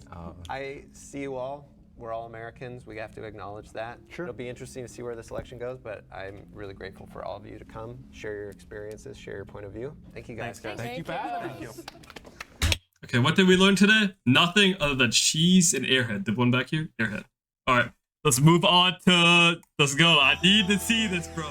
I see you all. We're all Americans. We have to acknowledge that. Sure. It'll be interesting to see where this election goes, but I'm really grateful for all of you to come, share your experiences, share your point of view. Thank you guys. Thank you, Pat. Thank you. Okay, what did we learn today? Nothing other than cheese and Airhead. The one back here, Airhead. All right, let's move on to. Let's go. I need to see this, bro.